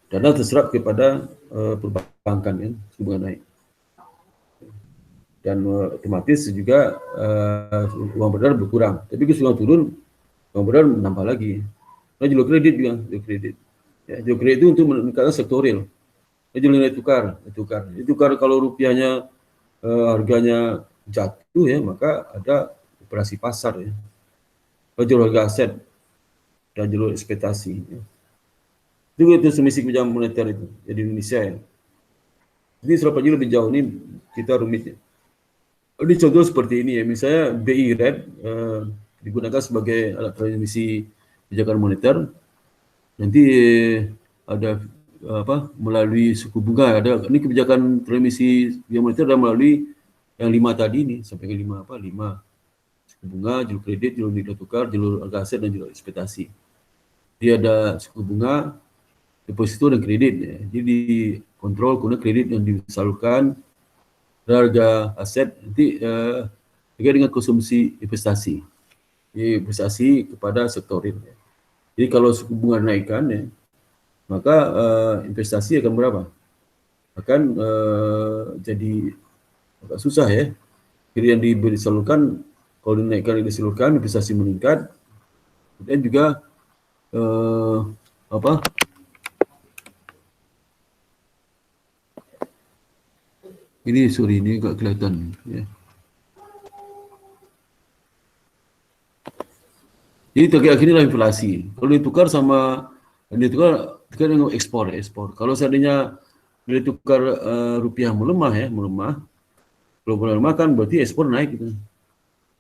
dana terserap kepada perbankan kan, suku bunga naik. Dan otomatis juga uang beredar berkurang. Tapi kalau sudah turun, uang beredar menambah lagi. Nah, jalur kredit juga, Ya, jalur kredit itu untuk meningkatkan sektoril. Nah, jalur nilai tukar kalau rupiahnya harganya jatuh ya, maka ada operasi pasar ya. Kalau jalur harga aset dan jalur ekspektasi. Ya. Itu transmisi kebijakan moneter itu ya, di Indonesia ya. Jadi serapannya lebih jauh ini kita rumitnya. Ini contoh seperti ini ya, misalnya BI rate digunakan sebagai alat transmisi kebijakan moneter. Nanti ada melalui suku bunga, ada ini kebijakan transmisi kebijakan moneter dan melalui yang 5 tadi ini, sampai ke 5 suku bunga, jalur kredit, jalur nilai tukar, jalur harga aset dan jalur ekspektasi. Jadi ada suku bunga, deposito dan kredit ya. Jadi dikontrol kemudian kredit yang disalurkan, harga aset nanti terkait dengan konsumsi investasi. Investasi kepada sektoril. Ya. Jadi kalau suku bunga naikkan ya, maka investasi akan berapa? Akan jadi agak susah ya. Jadi yang disalurkan, kalau dinaikkan yang disalurkan, investasi meningkat. Dan juga ini agak kelihatan ya. Jadi target akhirnya adalah inflasi. Kalau ditukar sama ditukar Kita tengok ekspor. Kalau seandainya nilai tukar rupiah melemah. Kalau melemah kan berarti ekspor naik gitu.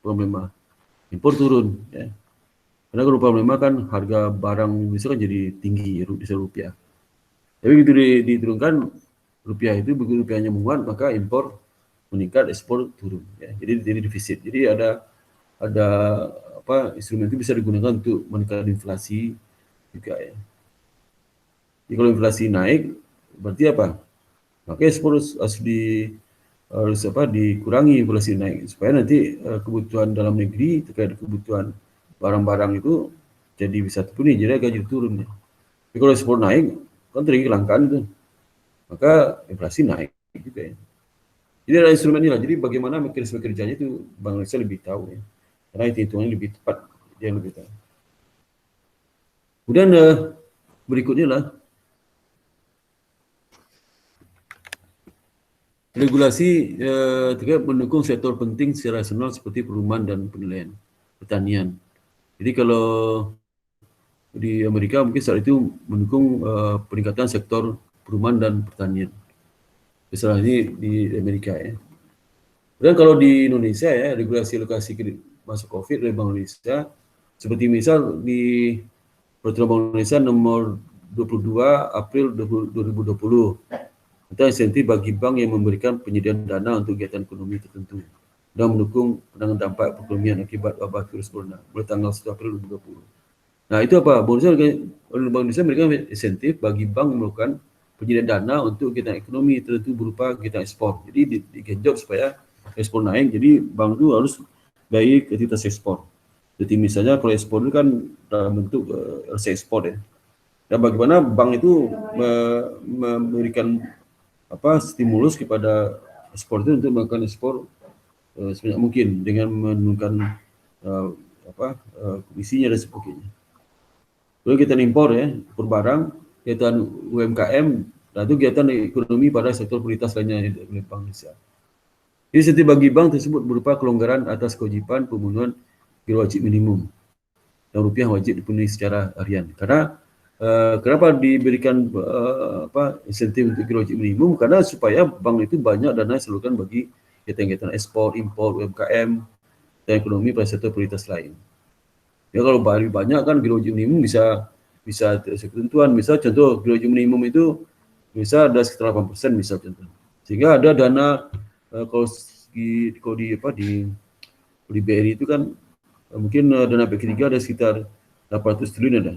Melemah. Impor turun ya. Karena kalau melemah kan harga barang Indonesia kan jadi tinggi di rupiah. Tapi begitu diturunkan rupiah itu, begitu rupiahnya menguat maka impor meningkat, ekspor turun ya. Jadi defisit. Jadi ada instrumen itu bisa digunakan untuk menekan inflasi juga ya. Jadi kalau inflasi naik berarti apa? Maka ekspor harus dikurangi inflasi naik supaya nanti kebutuhan dalam negeri terkait kebutuhan barang-barang itu jadi bisa terpenuhi, jadi gaji turun ya. Tapi kalau ekspor naik kan terjadi kelangkaan itu, maka inflasi naik juga ya. Jadi ada instrumen inilah. Jadi bagaimana mekanisme kerjanya itu Bank Indonesia lebih tahu ya, karena hitungannya lebih tepat, dia lebih tahu. Kemudian berikutnya lah regulasi terkait mendukung sektor penting secara nasional seperti perumahan dan pertanian. Jadi kalau di Amerika mungkin saat itu mendukung peningkatan sektor perumahan dan pertanian. Misalnya ini di Amerika ya. Dan kalau di Indonesia ya, regulasi alokasi masa COVID oleh Bank Indonesia, seperti misal di Peraturan Bank Indonesia nomor 22 April 2020, tentang insentif bagi bank yang memberikan penyediaan dana untuk kegiatan ekonomi tertentu dan mendukung penanganan dampak perekonomian akibat wabah virus corona mulai tanggal 1 April 2020. Nah itu apa? Bank Indonesia memberikan insentif bagi bank yang melakukan penyediaan dana untuk kegiatan ekonomi tertentu berupa kegiatan ekspor. Jadi digenjot supaya ekspor naik, jadi bank itu harus baik aktivitas ekspor. Jadi misalnya kalau ekspor itu kan dalam bentuk ekspor ya. Dan bagaimana bank itu memberikan stimulus kepada ekspor itu untuk melakukan ekspor sebanyak mungkin dengan menurunkan komisinya dan sebagainya. Lalu kegiatan impor ya, impor barang, kegiatan UMKM, dan itu kegiatan ekonomi pada sektor prioritas lainnya oleh Bank Indonesia. Jadi insentif bagi bank tersebut berupa kelonggaran atas kewajiban pemenuhan giro wajib minimum dan rupiah wajib dipenuhi secara harian. Karena kenapa diberikan insentif untuk giro wajib minimum? Karena supaya bank itu banyak dana disalurkan bagi kegiatan ekspor, impor, UMKM, dan ekonomi pada sektor prioritas lain. Ya kalau banyak kan giro wajib minimum bisa ketentuan. Misal contoh giro wajib minimum itu bisa ada sekitar 8% misal contoh. Sehingga ada dana kalau di BRI itu kan mungkin dana P3 ada sekitar 800 triliun ada.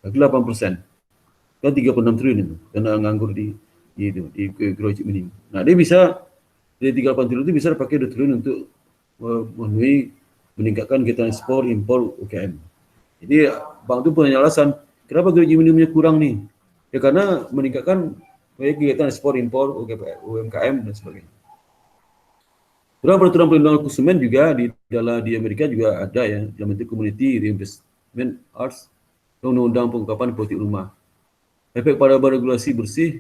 Lagi 8%. Kan 36 triliun itu dana nganggur di giro wajib minimum. Nah, dia bisa dari 38 triliun itu bisa dipakai 2 triliun untuk memenuhi meningkatkan kegiatan ekspor, impor, UKM. Jadi bank itu punya alasan, kenapa giro wajib minimumnya kurang nih? Ya karena meningkatkan kegiatan ekspor, impor, UMKM dan sebagainya. Dalam peraturan perlindungan konsumen juga di Amerika juga ada ya, dalam bentuk Community Reinvestment Arts, undang-undang pengungkapan politik rumah. Efek pada regulasi bersih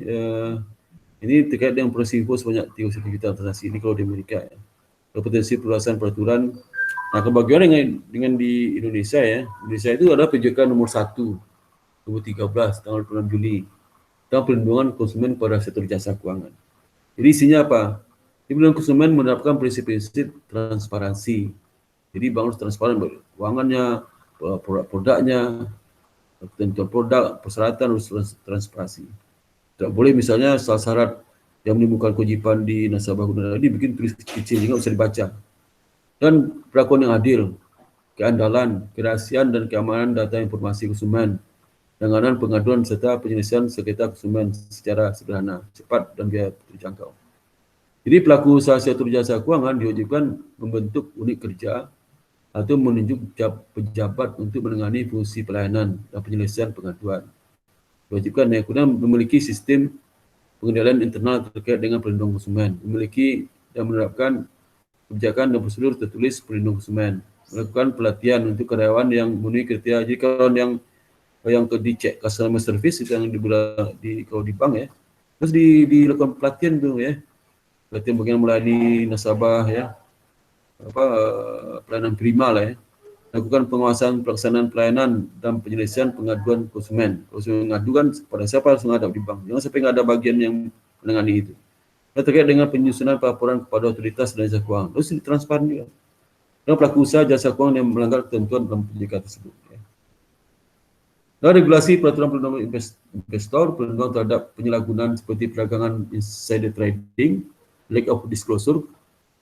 ini terkait dengan produksi info sebanyak 31 juta transaksi ini kalau di Amerika ya. Potensi perluasan peraturan. Nah, kebagian dengan di Indonesia ya. Indonesia itu ada PJK nomor 1 2013 tanggal 6 Juli tentang perlindungan konsumen pada sektor jasa keuangan. Jadi isinya apa? Perlindungan konsumen menerapkan prinsip-prinsip transparansi. Jadi bank harus transparan keuangannya, produknya, ketentuan produk, persyaratan harus transparansi. Tidak boleh misalnya salah syarat yang menimbulkan kewajiban di nasabah guna tadi bikin tulis kecil sehingga bisa dibaca. Dan perlakuan yang adil, keandalan, kerahasiaan dan keamanan data informasi konsumen, penanganan pengaduan serta penyelesaian sengketa konsumen secara sederhana, cepat dan biaya terjangkau. Jadi pelaku usaha sektor jasa keuangan diwajibkan membentuk unit kerja atau menunjuk pejabat untuk menangani fungsi pelayanan dan penyelesaian pengaduan. Diwajibkan kemudian memiliki sistem pengendalian internal terkait dengan perlindungan konsumen, memiliki dan menerapkan kebijakan dan prosedur tertulis perlindungan konsumen, melakukan pelatihan untuk karyawan yang memenuhi kriteria. Jadi kalau yang dicek customer service itu yang kalau di bank ya, terus dilakukan pelatihan tuh ya, pelatihan bagaimana melayani nasabah ya, pelayanan prima lah ya, lakukan pengawasan pelaksanaan pelayanan dan penyelesaian pengaduan konsumen. Kalau konsumen mengadukan, pada siapa harus menghadap di bank. Jangan sampai nggak ada bagian yang menangani itu. Dan terkait dengan penyusunan laporan kepada otoritas dan jasa keuangan, harus ditransparan juga. Dan pelaku usaha jasa keuangan yang melanggar ketentuan dalam penjagaan tersebut. Dan regulasi peraturan perlindungan investor, perlindungan terhadap penyalahgunaan seperti perdagangan insider trading, lack of disclosure,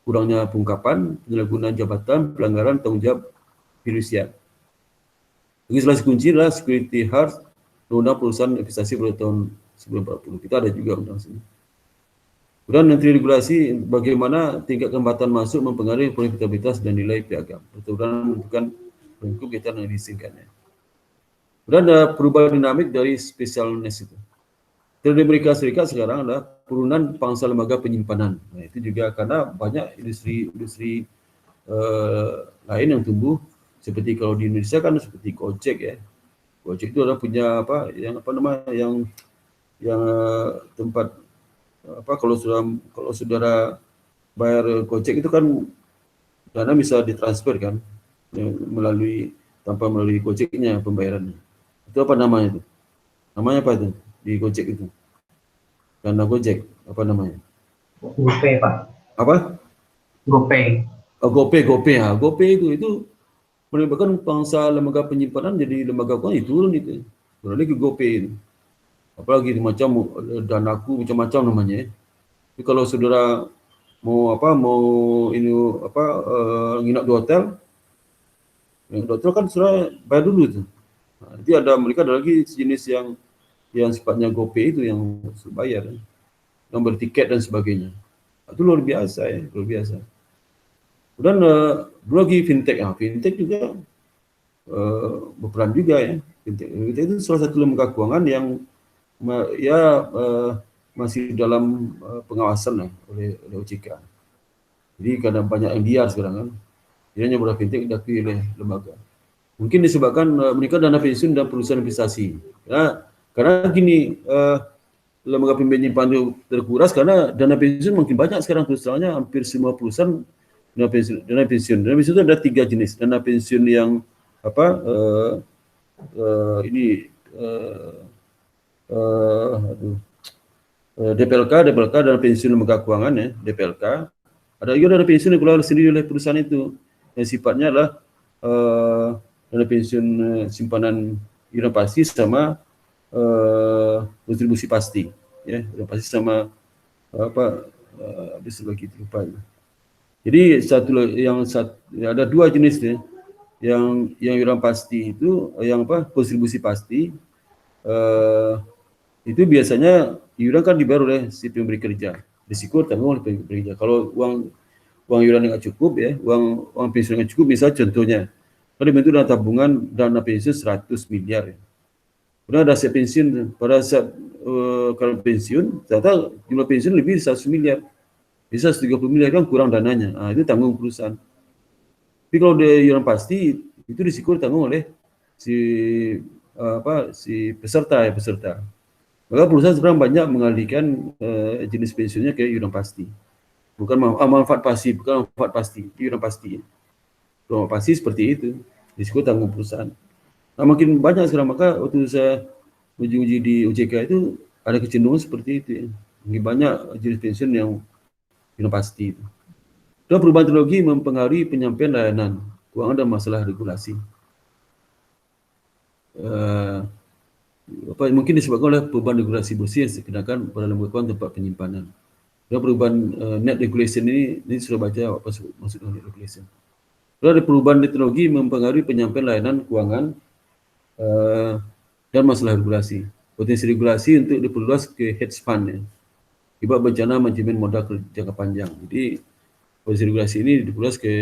kurangnya pengungkapan, penyalahgunaan jabatan, pelanggaran tanggung jawab fidusiar. Legislasi kunci adalah Security Heart, undang perusahaan investasi pada tahun 1940. Kita ada juga undang sini. Kemudian nanti regulasi bagaimana tingkat kehambatan masuk mempengaruhi profitabilitas dan nilai piagam. Kemudian menentukan bentuk kita yang diizinkannya. Kemudian ada perubahan dinamik dari specialness itu. Di Amerika Serikat sekarang adalah penurunan pangsa lembaga penyimpanan. Nah, itu juga karena banyak industri lain yang tumbuh. Seperti kalau di Indonesia kan seperti Gojek ya. Gojek itu adalah punya yang tempat kalau saudara bayar Gojek itu kan dana bisa ditransfer kan tanpa melalui Gojeknya pembayarannya. Itu apa namanya itu? Namanya apa itu di Gojek itu? Dana Gojek apa namanya? GoPay Pak. Apa? GoPay. Oh, GoPay ya. GoPay itu menyebabkan pangsa lembaga penyimpanan jadi lembaga keuangan itu turun itu. Beralih ke GoPay itu. Apalagi macam Danaku macam-macam namanya. Jadi kalau saudara mau nginap di hotel kan saudara bayar dulu itu. Nah, nanti mereka ada lagi jenis yang sifatnya GoPay itu yang bayar, yang bertiket dan sebagainya. Itu luar biasa ya, luar biasa. Kemudian lagi fintech, fintech juga berperan juga ya. Fintech itu salah satu lembaga keuangan yang masih dalam pengawasan oleh OJK. Jadi karena banyak yang liar sekarang kan, jadi hanya beberapa fintech diakui oleh lembaga. Mungkin disebabkan mereka dana pensiun dan perusahaan investasi. Karena gini, lembaga penyimpanan itu terkuras karena dana pensiun makin banyak sekarang, terus terangnya hampir semua perusahaan dana pensiun. Dana pensiun itu ada 3 jenis. Dana pensiun yang DPLK, dana pensiun lembaga keuangan ya, DPLK. Ada juga dana pensiun yang keluar sendiri oleh perusahaan itu, yang sifatnya adalah dana pensiun simpanan iuran pasti sama kontribusi pasti, ya, iuran pasti sama habis lagi lupa. Jadi ada 2 jenis ya, yang iuran pasti itu, yang kontribusi pasti. Itu biasanya iuran kan dibayar oleh si pemberi kerja, risiko tanggung oleh pemberi kerja. Kalau uang iuran nggak cukup ya, uang pensiun nggak cukup, misalnya contohnya kalau dibentuk dana pensiun 100 miliar ya. Kemudian ada aset pensiun, pada saat kalau pensiun ternyata jumlah pensiun lebih 100 miliar, bisa 130 miliar kan kurang dananya. Nah, itu tanggung perusahaan. Tapi kalau dia iuran pasti itu risiko ditanggung oleh si peserta. Maka perusahaan sekarang banyak mengalihkan jenis pensiunnya ke iuran pasti. Bukan manfaat pasif, bukan manfaat pasti, iuran pasti. Manfaat pasti seperti itu, risiko tanggung perusahaan. Nah, makin banyak sekarang, maka waktu saya uji di OJK itu ada kecenderungan seperti itu ya. Makin banyak jenis pensiun yang iuran pasti itu. Dan perubahan teknologi mempengaruhi penyampaian layanan keuangan dan masalah regulasi. Mungkin disebabkan oleh perubahan regulasi bersih yang dikenakan pada lembaga keuangan tempat penyimpanan. Dan perubahan net regulation ini sudah baca apa maksud net regulation. Lalu ada perubahan teknologi mempengaruhi penyampaian layanan keuangan dan masalah regulasi. Potensi regulasi untuk diperluas ke hedge fund ya. Akibat bencana manajemen modal jangka panjang. Jadi potensi regulasi ini diperluas ke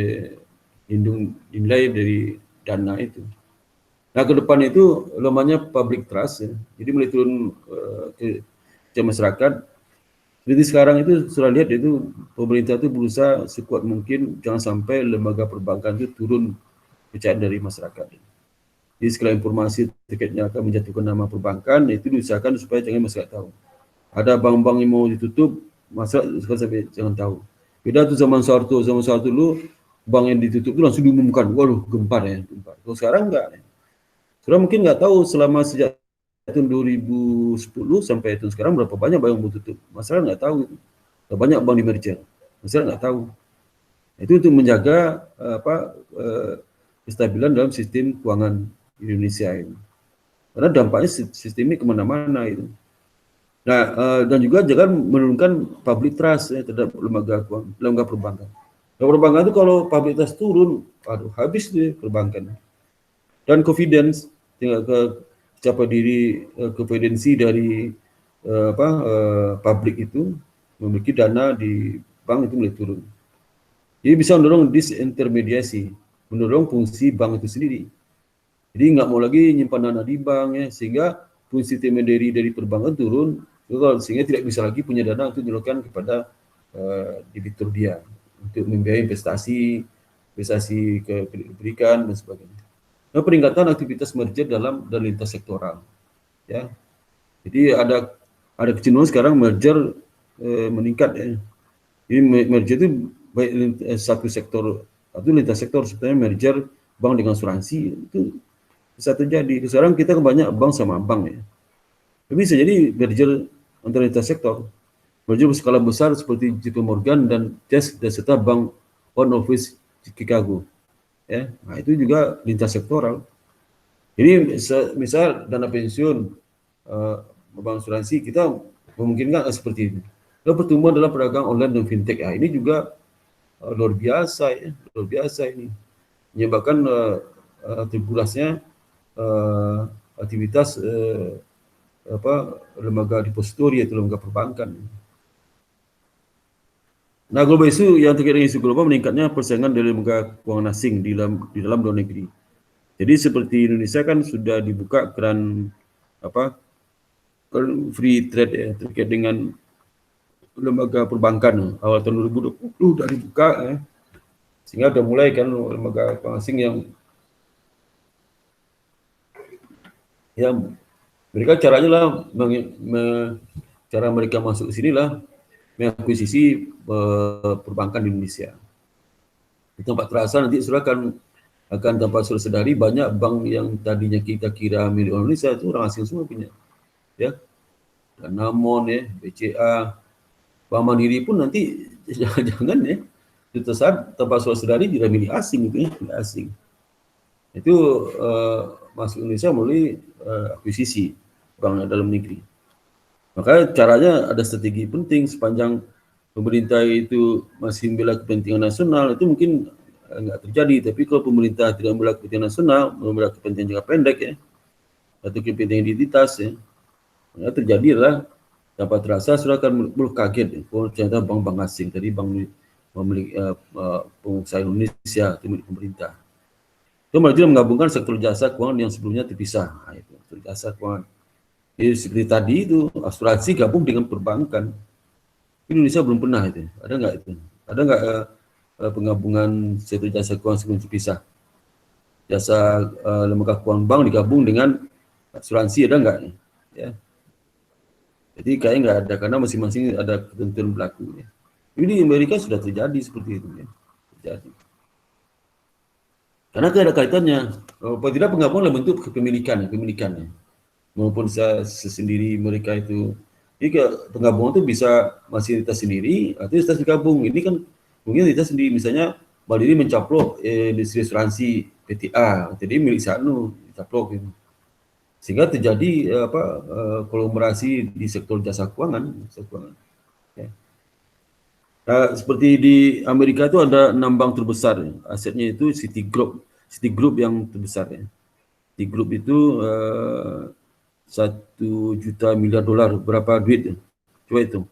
nilai dari dana itu. Nah, ke depan itu lemahnya public trust ya. Jadi mulai turun ke masyarakat. Jadi sekarang itu sudah lihat itu pemerintah itu berusaha sekuat mungkin jangan sampai lembaga perbankan itu turun kepercayaan dari masyarakat. Jadi segala informasi terkaitnya akan menjatuhkan nama perbankan itu diusahakan supaya jangan masyarakat tahu. Ada bank-bank yang mau ditutup, masyarakat sampai jangan tahu. Beda tuh zaman Soeharto dulu bank yang ditutup itu langsung diumumkan, waduh gempar ya, gempar. Kalau sekarang enggak. Sekarang mungkin nggak tahu selama sejak tahun 2010 sampai tahun sekarang berapa banyak bank yang tutup. Masalah nggak tahu. Berapa banyak bank di merger. Masalah nggak tahu. Itu untuk menjaga kestabilan dalam sistem keuangan Indonesia ini. Karena dampaknya sistemnya kemana-mana itu. Nah, dan juga jangan menurunkan public trust ya, terhadap lembaga keuangan, lembaga perbankan. Lembaga perbankan itu kalau public trust turun, aduh habis tuh perbankan. Dan confidence, tinggal capai diri, kompetensi dari publik itu memiliki dana di bank itu mulai turun. Jadi bisa mendorong disintermediasi, mendorong fungsi bank itu sendiri. Jadi nggak mau lagi nyimpan dana di bank ya, sehingga fungsi intermediari dari perbankan turun, sehingga tidak bisa lagi punya dana untuk dilakukan kepada debitur dia untuk membiayai investasi keberikan dan sebagainya. Nah, peningkatan aktivitas merger dalam dan lintas sektoral, ya. Jadi ada kecenderungan sekarang merger meningkat ya. Jadi merger itu baik satu sektor atau lintas sektor, sebenarnya merger bank dengan asuransi itu bisa terjadi. Sekarang kita banyak bank sama bank ya. Tapi bisa jadi merger antara lintas sektor, merger berskala besar seperti JP Morgan dan Chase dan serta Bank One Office Chicago. Ya, nah itu juga lintas sektoral. Jadi misal dana pensiun, bank asuransi kita memungkinkan seperti itu. Dan pertumbuhan dalam perdagangan online dan fintech, ya ini juga luar biasa ya, luar biasa ini menyebabkan terbulasnya aktivitas lembaga depositori atau lembaga perbankan. Nah, global isu yang terkait dengan isu global meningkatnya persaingan dari lembaga keuangan asing di dalam luar negeri. Jadi seperti Indonesia kan sudah dibuka keran free trade ya, terkait dengan lembaga perbankan awal tahun 2020 sudah dibuka ya. Sehingga sudah mulai kan lembaga keuangan asing yang mereka caranya lah cara mereka masuk ke sini lah mengakuisisi perbankan di Indonesia. Di tempat terasa nanti saudara akan tanpa saudara sadari banyak bank yang tadinya kita kira milik Indonesia itu orang asing semua punya. Ya. Danamon ya, BCA, Bank Mandiri pun nanti jangan-jangan ya suatu saat tanpa saudara sadari juga milik asing gitu ya, milik asing. Itu masuk Indonesia melalui akuisisi bank dalam negeri. Maka caranya ada strategi penting sepanjang pemerintah itu masih membela kepentingan nasional itu mungkin nggak terjadi. Tapi kalau pemerintah tidak membela kepentingan nasional, membela kepentingan jangka pendek ya, atau kepentingan identitas ya, maka terjadilah dapat terasa sudah akan kaget ya. Oh, ternyata bank-bank asing tadi bank memiliki pengusaha Indonesia atau milik pemerintah. Itu berarti menggabungkan sektor jasa keuangan yang sebelumnya terpisah. Nah, itu sektor jasa keuangan. Jadi seperti tadi itu asuransi gabung dengan perbankan. Indonesia belum pernah itu. Ada nggak itu? Ada nggak penggabungan sektor jasa keuangan sebelum terpisah? Jasa lembaga keuangan bank digabung dengan asuransi ada nggak? Ya. Jadi kayaknya nggak ada karena masing-masing ada ketentuan berlaku. Ya. Ini di Amerika sudah terjadi seperti itu. Ya. Terjadi. Karena tidak ada kaitannya. Kalau tidak penggabungan dalam bentuk kepemilikannya. Maupun sendiri mereka itu. Jadi penggabungan itu bisa masih entitas sendiri atau entitas digabung. Ini kan mungkin entitas sendiri, misalnya Mandiri mencaplok industri asuransi PTA, jadi milik Sanu dicaplok gitu. Sehingga terjadi konglomerasi di sektor jasa keuangan. Ya. Nah, seperti di Amerika itu ada 6 bank terbesar, ya. Asetnya itu Citigroup yang terbesar ya. Citigroup itu 1 juta miliar dolar, berapa duit ya? Coba itu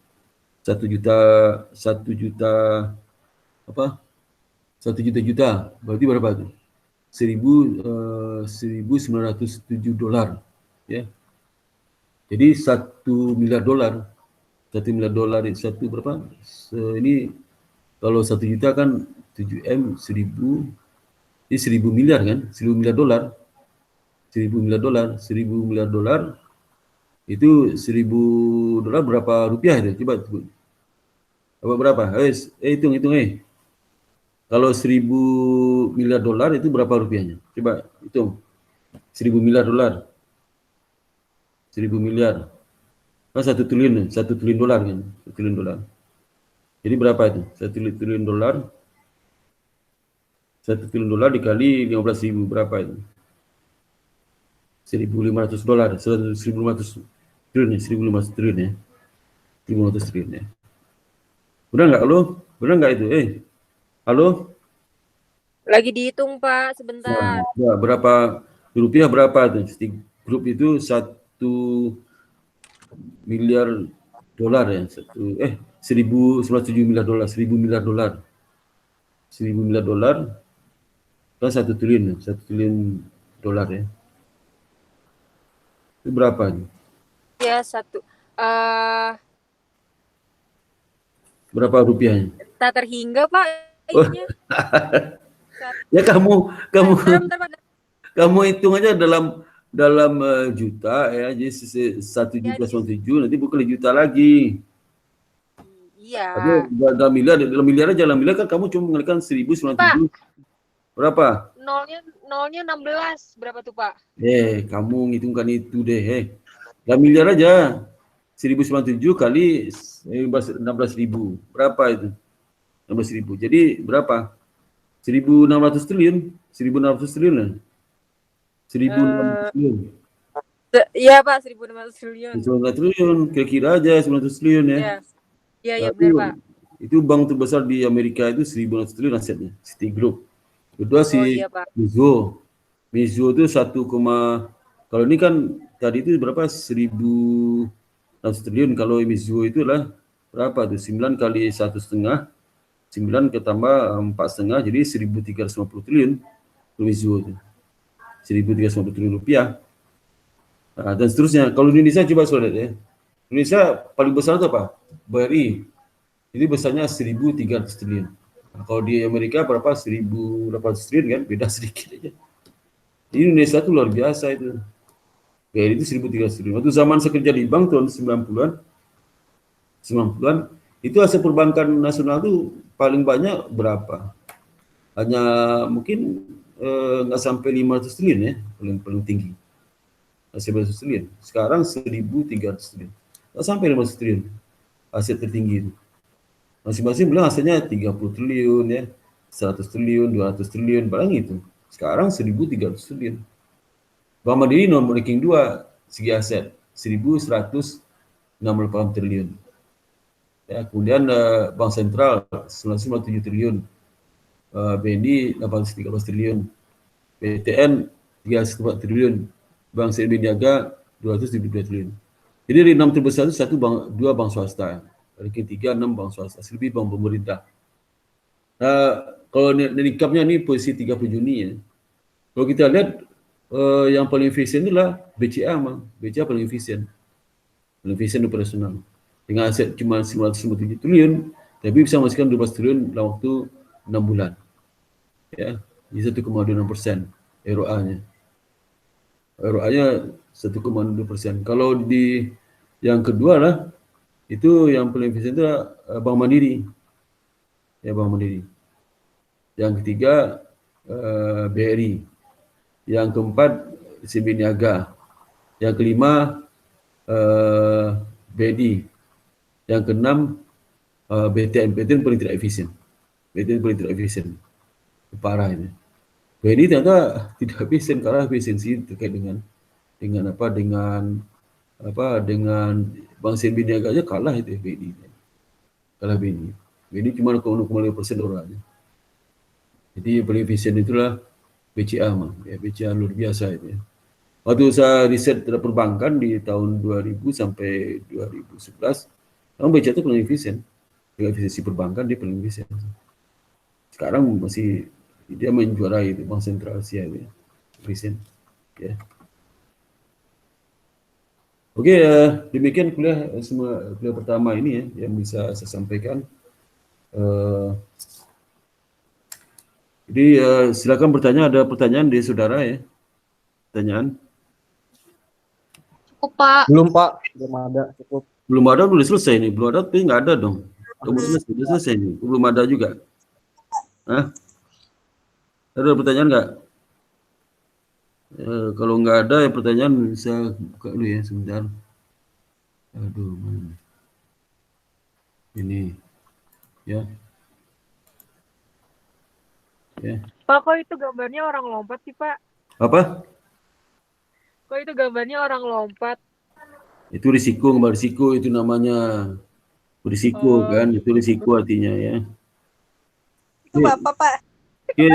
1 juta berarti berapa itu? 1.907 dolar ya. Jadi 1 miliar dolar itu berapa? Ini kalau 1 juta kan 7M 1000, ini 1000 miliar kan? 1000 miliar dolar. 1000 miliar dolar itu 1000 dolar berapa rupiah itu? Coba berapa? Hitung. Kalau 1000 miliar dolar itu berapa rupiahnya? Coba hitung. 1000 miliar dolar. 1000 miliar. Kan 1 triliun, 1 triliun dolar kan? 1 triliun dolar. Jadi berapa itu? 1 triliun dolar. 1 triliun dolar dikali 15.000 berapa itu? 1.500 dolar, 1.500 triliun ya, 1.500 triliun ya. 1.500 triliun ya. Benar nggak lo? Benar nggak itu? Halo? Lagi dihitung, Pak, sebentar. Ya, berapa rupiah berapa tuh? Grup itu 1 miliar dolar ya. 1.907 miliar dolar, 1.000 miliar dolar. 1.000 miliar dolar kan 1 triliun ya, 1 triliun dolar ya. Itu berapa nih? Ya, 1. Berapa rupiahnya? Tak terhingga, Pak. Oh. Ininya. Ya kamu Bentar, Pak. kamu hitung aja dalam juta ya, jadi 1.797 nanti bukan juta lagi. Iya. Tapi dalam miliar aja, dalam miliar kan kamu cuma mengeluarkan 1.097. Berapa? Nolnya 16. Berapa tuh, Pak? Kamu ngitungkan itu deh. Dalam miliar aja. 1.097 kali 16.000. Berapa itu? 16.000. Jadi berapa? 1.600 triliun. 1.600 triliun lah. 1.600 triliun. Iya, Pak, 1.600 triliun. 1.600 triliun. Kira-kira aja 1.900 triliun ya. Iya, benar, Pak. Itu bank terbesar di Amerika itu 1.600 triliun asetnya. Citigroup. Kedua iya, Pak. Mizuho. Mizuho itu kalau ini kan tadi itu berapa? 1.600 triliun. Kalau Mizuho itu lah berapa tuh? 9 kali 1,5. 9 ketambah 4,5 jadi 1.350 triliun. Mizuho itu. 1.350 triliun rupiah. Nah, dan seterusnya. Kalau Indonesia coba lihat ya. Indonesia paling besar itu apa? BRI. Jadi besarnya 1.300 triliun. Nah, kalau di Amerika berapa? 1.800 triliun kan? Beda sedikit aja. Di Indonesia itu luar biasa itu. BRI itu 1.300 triliun. Waktu zaman saya kerja di bank tahun 90-an, itu aset perbankan nasional itu paling banyak berapa? Hanya mungkin nggak sampai 500 triliun ya, paling tinggi. 500 triliun. Sekarang 1.300 triliun. Nggak sampai 500 triliun. Aset tertinggi itu. Masing-masing bilang asetnya 30 triliun ya, 100 triliun, 200 triliun, barang itu. Sekarang 1.300 triliun. Bank Mandiri nomor ranking 2 segi aset, 1.168 triliun. Ya, kemudian Bank Sentral 957 triliun. BNI 813 triliun. PTN 304 triliun. Bank CNB Niaga 272 triliun. Jadi dari 6 terbesar itu 2 bank swasta. Ranking 3, 6 bank swasta, lebih bank pemerintah. Kalau nilai ini posisi 30 Juni ya. Kalau kita lihat yang paling efisien adalah BCA, BCA paling efisien operasional. Dengan aset cuma 957 triliun, tapi bisa menghasilkan 12 triliun dalam waktu 6 bulan. Ya, di 1,26% ROA-nya. ROA-nya 1,2%. Kalau di yang kedua lah, itu yang paling efisien itu Bank Mandiri. Ya, Bank Mandiri. Yang ketiga BRI. Yang keempat CNB Niaga. Yang kelima BNI. Yang keenam BTN. BTN paling tidak efisien. Parah ini. BNI ternyata tidak efisien karena efisiensi terkait dengan Bank CNB Niaga aja kalah itu BNI. Kalah BNI. BNI cuma 0,5% orangnya. Jadi paling efisien itulah BCA, ya, BCA luar biasa itu ya. Waktu saya riset terhadap perbankan di tahun 2000 sampai 2011, memang BCA itu paling efisien. Dengan efisiensi perbankan dia paling efisien. Sekarang masih dia menjuarai itu Bank Sentral Asia itu ya. Efisien. Ya. Oke, demikian kuliah pertama ini ya yang bisa saya sampaikan. Jadi silakan bertanya, ada pertanyaan dari saudara ya. Pertanyaan? Cukup, Pak. Belum, Pak. Belum ada, cukup. Belum ada, belum selesai nih. Belum ada, tapi nggak ada dong. Kemudian sudah selesai nih. Belum ada juga. Hah? Ada pertanyaan nggak? Kalau nggak ada ya pertanyaan, saya buka dulu ya sebentar. Aduh, mana? Ini, ya. Ya. Pak, kok itu gambarnya orang lompat sih, Pak? Apa? Kok itu gambarnya orang lompat? Itu risiko, gambar risiko itu namanya. Risiko kan, itu risiko artinya ya. Itu Bapak, Pak. Oke,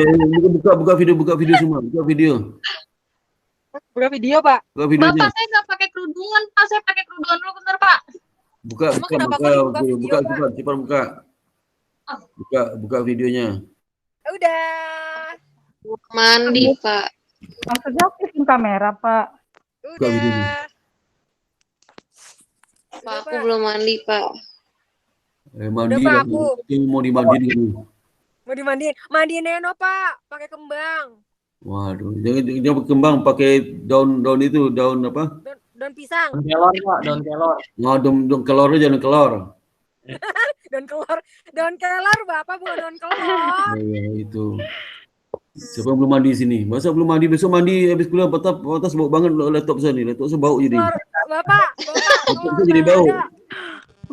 buka video semua, buka video. Buka video, Pak. Buka videonya. Bapak, saya nggak pakai kerudungan, Pak. Saya pakai kerudungan dulu, bentar, Pak. Buka, Emang kenapa kok dibuka video, Pak? cepat buka. Buka videonya. Udah. Mandi, Pak. Maksudnya aktifin kamera, Pak. Buka videonya. Udah. Pak, aku belum mandi, Pak. Mandi Udah, Pak, lah. aku. Mau dimandiin dulu. Mau dimandiin. Mandiin Neno, Pak. Pakai kembang. Waduh, jangan berkembang pakai daun itu, daun apa? Daun pisang. Daun kelor Pak, daun kelor. Nah, daun kelor aja, daun kelor. Daun kelor, Bapak, bukan daun kelor. Ya, itu. Siapa yang belum mandi sini? Masa belum mandi? Besok mandi habis kuliah batas bau banget laptop saya nih. Laptop saya bau jadi. Bapak, Laptop saya jadi bau.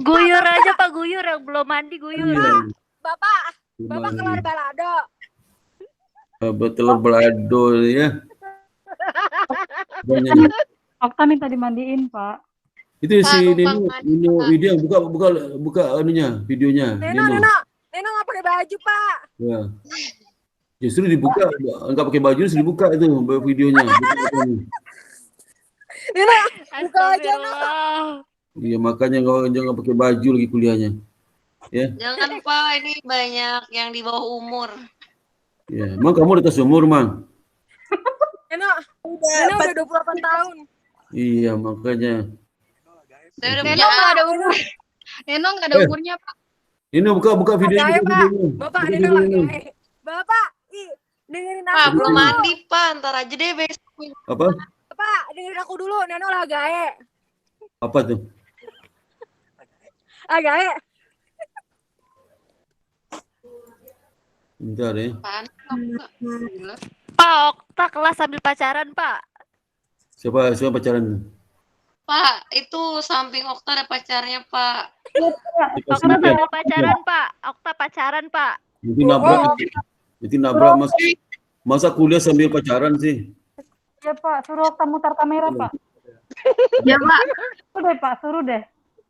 Guyur aja Pak, guyur yang belum mandi guyur. Iya. Bapak Mandi. keluar balado. Telur balado ya. Banyak. Okta minta dimandiin, Pak. Itu Pak, si numpang Nino video buka anunya, videonya. Neno nggak pakai baju, Pak. Ya. Justru dibuka, enggak pakai baju justru dibuka itu videonya. Neno, buka aja, Neno. Astagfirullah. Iya, makanya jangan pakai baju lagi kuliahnya. Ya. Jangan, Pak. Ini banyak yang di bawah umur. Ya, emang kamu di atas umur, Mang? Neno udah 28 tahun. Iya, makanya. Saya udah Neno punya nggak ada umur. Neno nggak ada umurnya, Pak. Ini buka videonya. Gae, Pak. Bapak, Buka Neno videonya. lagi. Bapak, dengerin aku. Pak, belum dulu. mandi, Pak. Ntar aja deh besok. Apa? Bapak, dengerin aku dulu. Neno lah gae. Apa tuh? Gae. Bentar ya. Apaan? Pak, Okta kelas sambil pacaran, Pak. Siapa pacaran? Pak, itu samping Okta ada pacarnya, Pak. Okta sambil pacaran, Pak. Okta pacaran, Pak. Nanti nabrak masa kuliah sambil pacaran sih. Ya, Pak. Suruh Okta mutar kamera, Pak. Ya, Pak. Suruh deh, Pak. Suruh deh.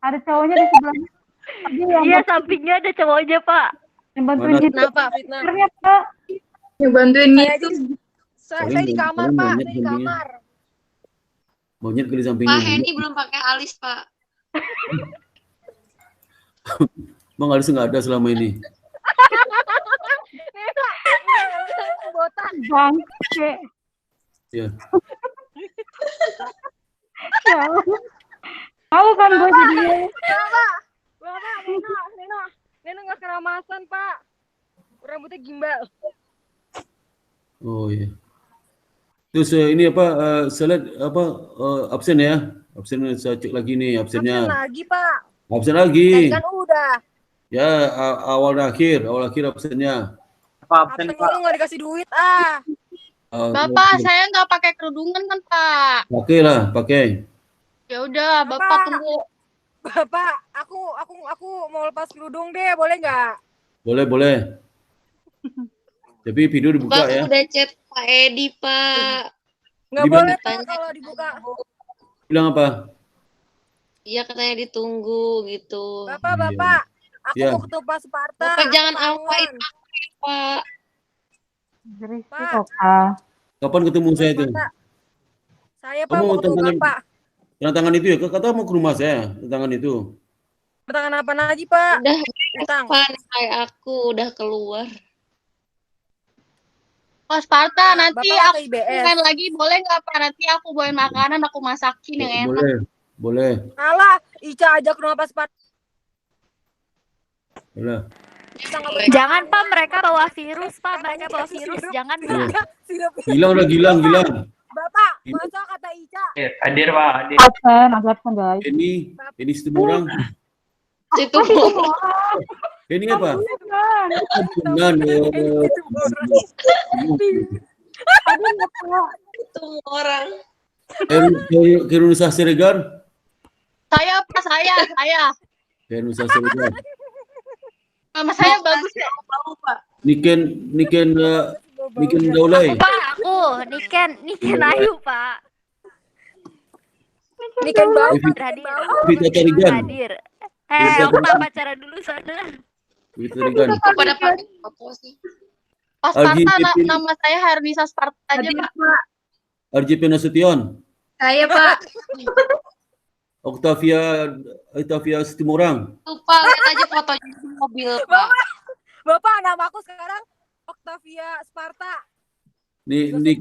Ada cowoknya di sebelahnya. Iya, sampingnya ada cowoknya, Pak. Yang bantuin gitu. Fitnah, Pak, fitnah. Sebenarnya, Pak. Yang bantuin Saya gitu. Saya di kamar, Pak. Saya di kamar. Monyet kali sampingnya. Pak, Henny belum pakai alis, Pak. Bang alis nggak ada selama ini. Botak. Bangke. Ya. Ya. Tahu kan gue jadinya. Bapak, Neno nggak keramasan, Pak. Rambutnya gimbal. Oh iya. Terus ini apa? Saya lihat apa? Absen ya? Absen saya cek lagi nih absennya. Absen lagi, Pak. Absen lagi. Kan udah. Ya awal akhir absennya. Absen lu nggak dikasih duit, Bapak, saya nggak pakai kerudungan kan, Pak. Pakai lah, pakai. Ya udah, Bapak tunggu. Bapak, aku mau lepas kerudung deh, boleh nggak? Boleh. Tapi video dibuka Pak, ya. udah chat Pak Edi, Pak. Nggak Dibilang boleh, Pak, tanya. kalau dibuka. Bilang apa? Iya, katanya ditunggu gitu. Bapak, aku Iya. mau ketemu Pak Sparta. Bapak aku jangan kangen. alpain aku, Pak. Berisik, Pak. Okta. Kapan ketemu saya itu? Sparta. Saya, Pak, Kamu mau ketemu tantangan- Bapak. Tangan itu ya? Kata mau ke rumah saya. Tangan itu. Tangan apa lagi, Pak? Udah, Utang. Pak, kayak aku udah keluar. Pak Sparta, nanti Bapak aku ke IBS. main lagi, boleh nggak, Pak? Nanti aku bawain makanan, aku masakin yang enak. Boleh. Alah, Ica ajak ke rumah Pak Sparta. Boleh. Ica nggak boleh. Jangan, Pak, mereka bawa virus, Pak. Mereka bawa virus, jangan, Pak. Sirup. Gilang. Bapak, masa kata Ica? Hadir Pak, hadir. Absen guys. Ini satu orang. Itu Ini apa? Bang. Benar ya. Itu orang. Kerunusa Siregar. Saya Pak, saya. Kerunusa Siregar. Nama saya bagus ya. Tahu, Pak. Niken Daulay. Aku Niken Ayu, Pak. Niken bau. Hadir. Vita Tarigan. Hadir. Aku pacaran dulu sana. Vita Tarigan. Pada pakai foto sih. Pas Algi Sparta, Pipin. nama saya Hernisa Sparta aja Pak. RJP Nasution. Saya, Pak. Octavia Situmorang. Lupa lihat aja fotonya di mobil, Pak. Bapak, nama aku sekarang Octavia Sparta. Ini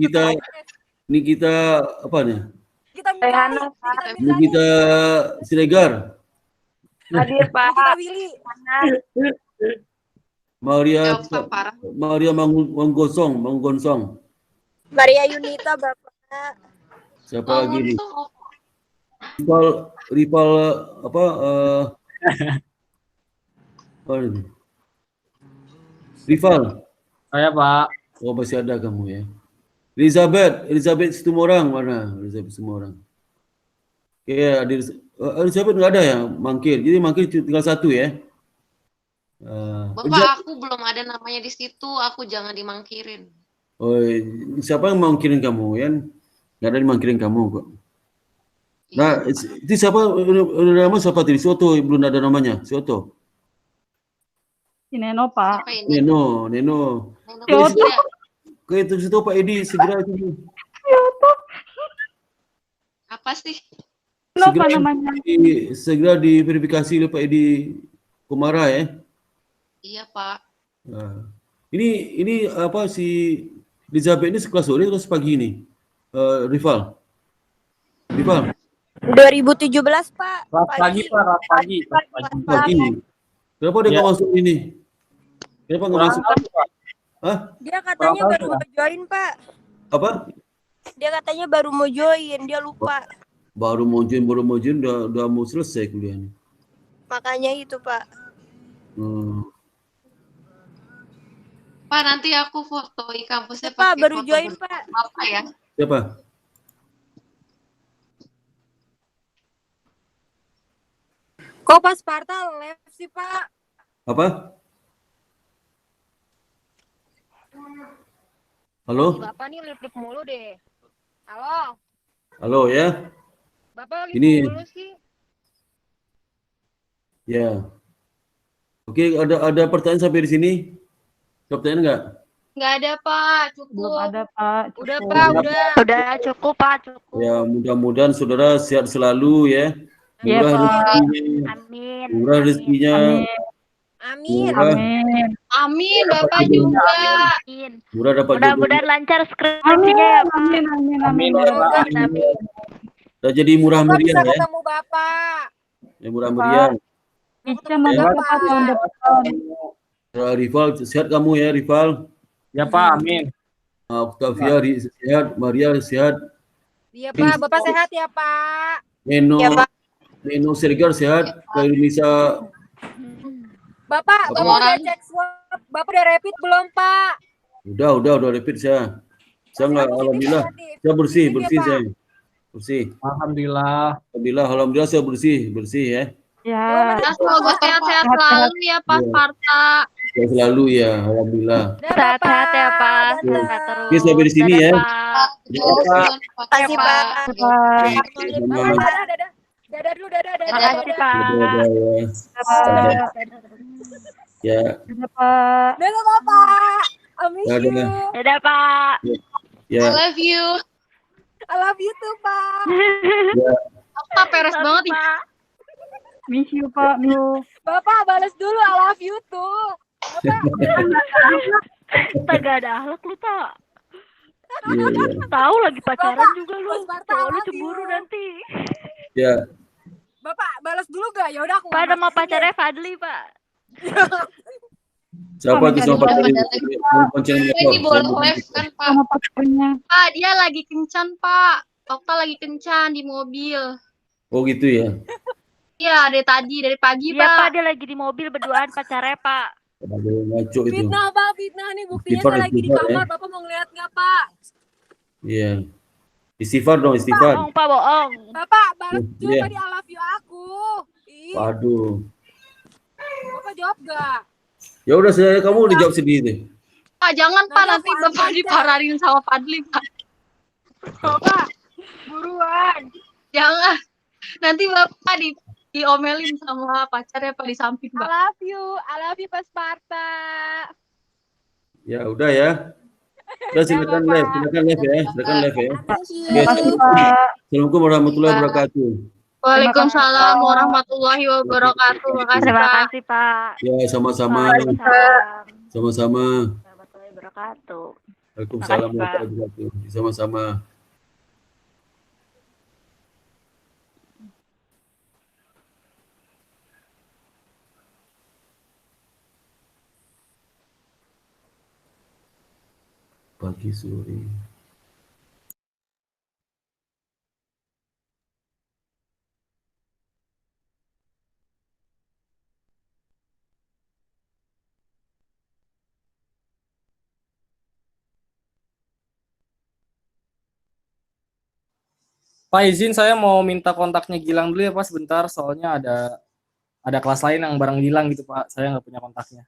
kita apa nih? Kita Rehana, Ini kita Siregar. Hadir, Pak. Kita Willy. Maria Manggonsong. Maria Yunita, Bapak. Siapa lagi nih? Rival apa? Apa ini? Rival. Saya Pak. Oh, masih ada kamu ya. Elizabeth Situmorang mana? Elizabeth Situmorang. Ya, Elizabeth nggak ada ya, mangkir. Jadi mangkir tinggal satu ya. Bapak, aku belum ada namanya di situ. Aku jangan dimangkirin. Oh, siapa yang mangkirin kamu ya? Nggak ada yang mangkirin kamu kok. Nah, itu siapa? Nama siapa tadi? Si Otto belum ada namanya. Si Otto. Si Neno, Pak. Apa ini? Neno. Si Otto. Ke itu situ Pak Edi segera itu. Apa sih? Apa namanya? Segera diverifikasi oleh Pak Edi Komara ya. Iya, Pak. Nah, ini apa si Elizabeth ini sekelas sore atau pagi ini? Rival. 2017, Pak. Pagi, Pak. Pagi. Pagi. Kenapa dia nggak masuk ini? Kenapa nggak masuk? Hah? Dia katanya baru mau join, Pak. Apa? Dia katanya baru mau join, dia lupa. Baru mau join, udah mau selesai kuliahnya. Makanya itu, Pak. Pak, nanti aku fotoi kampusnya Pak, pakai baru foto join, bersama Pak. Bapak ya. Siapa? Kok pas Sparta live sih, Pak? Apa? Halo? Bapak nih live mulu deh. Halo, Halo ya? Bapak live Ini- mulu sih. Ya. Oke, ada pertanyaan sampai di sini? Ada pertanyaan nggak? Nggak ada Pak, Belum cukup. ada, Pak. Udah, Cukup. Pak, udah. Udah cukup, Pak, cukup. Ya, mudah-mudahan saudara sehat selalu ya. Iya, Murah Pak. rezekinya. Amin. Murah rezekinya. Amin. Murah, Amin. Amin, Bapak juga. Amin. murah dapat jodoh. Mudah-mudahan lancar skripsinya ya, Pak. Amin. Amin. Amin. Udah jadi murah Bapak meriah bisa ya. ketemu Bapak. Ya murah meriah. Ica mau dapat Pak tahun depan. Rival, sehat kamu ya Rival. Ya Pak, amin. Octavia sehat, Maria sehat. Iya, Pak. Bapak sehat ya, Pak. Neno, Ya, Pak. Neno Siregar sehat. Ke Indonesia. Bapak udah cek swab. Bapak udah rapid belum, Pak? Udah rapid saya. Saya nggak, alhamdulillah. Saya bersih saya. Bersih. Alhamdulillah. Alhamdulillah saya bersih ya. Ya. Ya, semoga sehat-sehat selalu ya Pak Iya. Sparta. Sehat selalu ya, alhamdulillah. Sehat-sehat ya, Pak. Ya. Sehat terus. Oke, sampai di sini Dadah, ya. Pak. Makasih, Pak. Pak. Dadah. Dadah dulu, dadah. Makasih, Pak. Dadah, ya. Dadah. Ya, Dadah, Pak. Dadah, Bapak. I miss Dadah. you. Dadah, Pak. I ya, love you. I love you too, Pak. ya. Pak peres banget nih. Pak. Miss you, Pak. Miss you. Bapak balas dulu I love you too. Tak gak ada ahlak lu, tak. Iya. Tahu lagi pacaran Bapak, juga lu. Mas Marta, Cowok lu I love cemburu you. nanti. Ya, Bapak balas dulu gak? Ya udah aku. Pak, nggak nama balas pacarnya Fadli, Pak. siapa tuh sama Pak dari Ponceng Ini boleh live kan Pak? Sama pacarnya. Pak, dia lagi kencan Pak. Okta lagi kencan di mobil. Oh gitu ya. Iya, dari pagi Iya, Pak, Pak. dia lagi di mobil berduaan pacarnya, Pak. Aduh, ngaco itu. Fitnah, Pak, fitnah nih. Buktinya Istighfar, saya lagi di istighfar ya. kamar. Bapak mau ngeliat nggak, Pak? Iya. Istighfar dong, istighfar. Bohong, Pak, bohong. Bapak, balas juga Iya. tadi I love you aku. Ih, Waduh. Bapak jawab gak? Ya udah, kamu udah jawab sendiri deh. Pak, jangan Pak, nanti Apaan Bapak aja. diparahin sama Fadli, Pak. Bapak, buruan. Jangan. Nanti Bapak diomelin sama pacarnya Pak di samping, Pak. I love you Pak Sparta. Ya udah ya. Udah silakan live, silakan live ya. Silakan live ya. Terima kasih, Pak. Assalamualaikum warahmatullahi wabarakatuh. Waalaikumsalam warahmatullahi wabarakatuh. Makasih, Terima Pak. kasih, Pak. Ya, sama-sama. Waalaikumsalam Sama-sama. warahmatullahi wabarakatuh. Waalaikumsalam Makasih, Pak. warahmatullahi wabarakatuh. Sama-sama. Pagi sore. Pak izin saya mau minta kontaknya Gilang dulu ya Pak sebentar, soalnya ada kelas lain yang bareng Gilang gitu Pak, saya nggak punya kontaknya.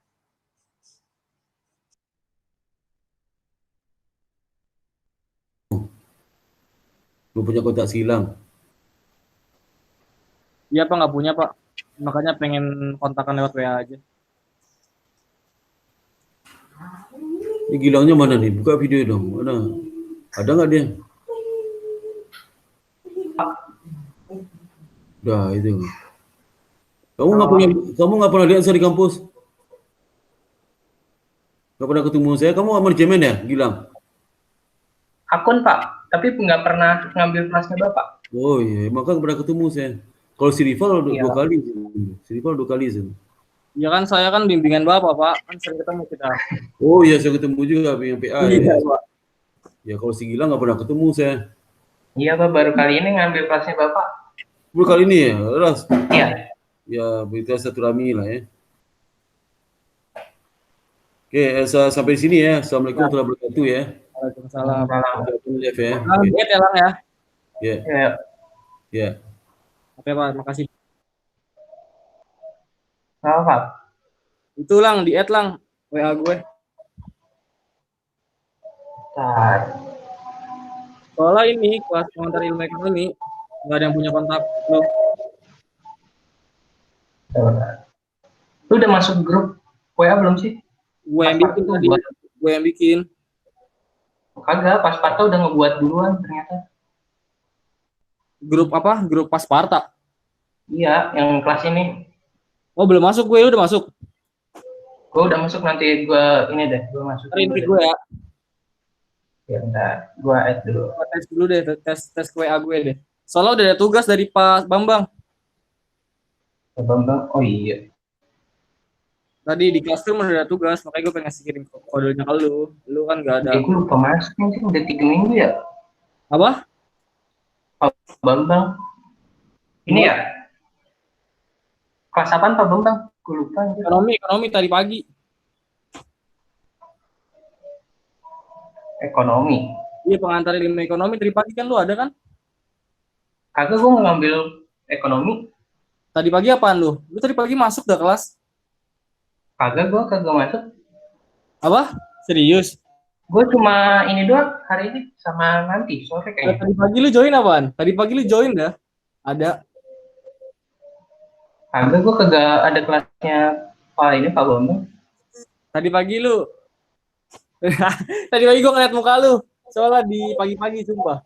Lu punya kontak silang. Iya Pak, nggak punya Pak, makanya pengen kontakan lewat WA aja. Ini Gilangnya mana nih? Buka video dong. Mana? Ada nggak dia? Dah itu. Kamu nggak pernah lihat saya di kampus? Nggak pernah ketemu saya. Kamu manajemen ya, Gilang? Akun Pak, tapi nggak pernah ngambil kelasnya Bapak. Oh iya, maka nggak pernah ketemu saya. Kalau si Rival Iya. 2 kali. Si Rival 2 kali sih. Ya kan saya kan bimbingan Bapak Pak, kan sering ketemu kita. Oh iya, saya ketemu juga yang PA. Iya Ya. Pak. Ya kalau si Gilang nggak pernah ketemu saya. Iya Pak, baru kali ini ngambil kelasnya Bapak. Baru kali ini ya, Ras. Iya. Ya, berita satu rami lah ya. Oke, sampai di sini ya. Assalamualaikum warahmatullahi wabarakatuh ya. Waalaikumsalam. Live ya. Lang, diet ya Lang ya. Ya, Iya. ya. Oke Pak, makasih. Nggak apa. Itu Lang, diet Lang, WA gue. Bentar. Soalnya ini kelas pengantar ilmu ekonomi nggak ada yang punya kontak lo. Bentar. Lu udah masuk grup WA belum sih? Gue yang bikin tadi, gue yang bikin. Kagak, Pas Sparta udah ngebuat duluan ternyata. Grup apa? Grup Pasparta. Iya, yang kelas ini. Oh belum masuk gue, udah masuk. Gue udah masuk, nanti gue ini deh, gue masuk. Ntar invite gue ya. Ya bentar, gue add dulu. Gua tes dulu deh, tes WA gue deh. Soalnya udah ada tugas dari Pak Bambang. Ya, Bambang, oh iya. Tadi di classroom udah ada tugas, makanya gue pengen ngasih kirim kodenya ke lu. Lu kan gak ada. Gue lupa masuk, mungkin udah 3 minggu ya. Apa? Pak Bambang. Ini ya? Kelas apaan Pak Bambang? Gue lupa. Ekonomi tadi pagi. Ekonomi. Iya pengantar ilmu ekonomi tadi pagi kan lu ada kan? Kagak, gue ngambil ekonomi. Tadi pagi apaan lu? Lu tadi pagi masuk dah kelas? Kagak, gue kagak masuk. Apa? Serius? Gue cuma ini doang hari ini sama nanti sore kayaknya. Tadi pagi lu join apaan? Tadi pagi lu join dah? Ada. Kagak, gue kagak ada kelasnya Pak ini Pak Bambang. Tadi pagi lu. Tadi pagi gue ngeliat muka lu. Soalnya di pagi-pagi sumpah.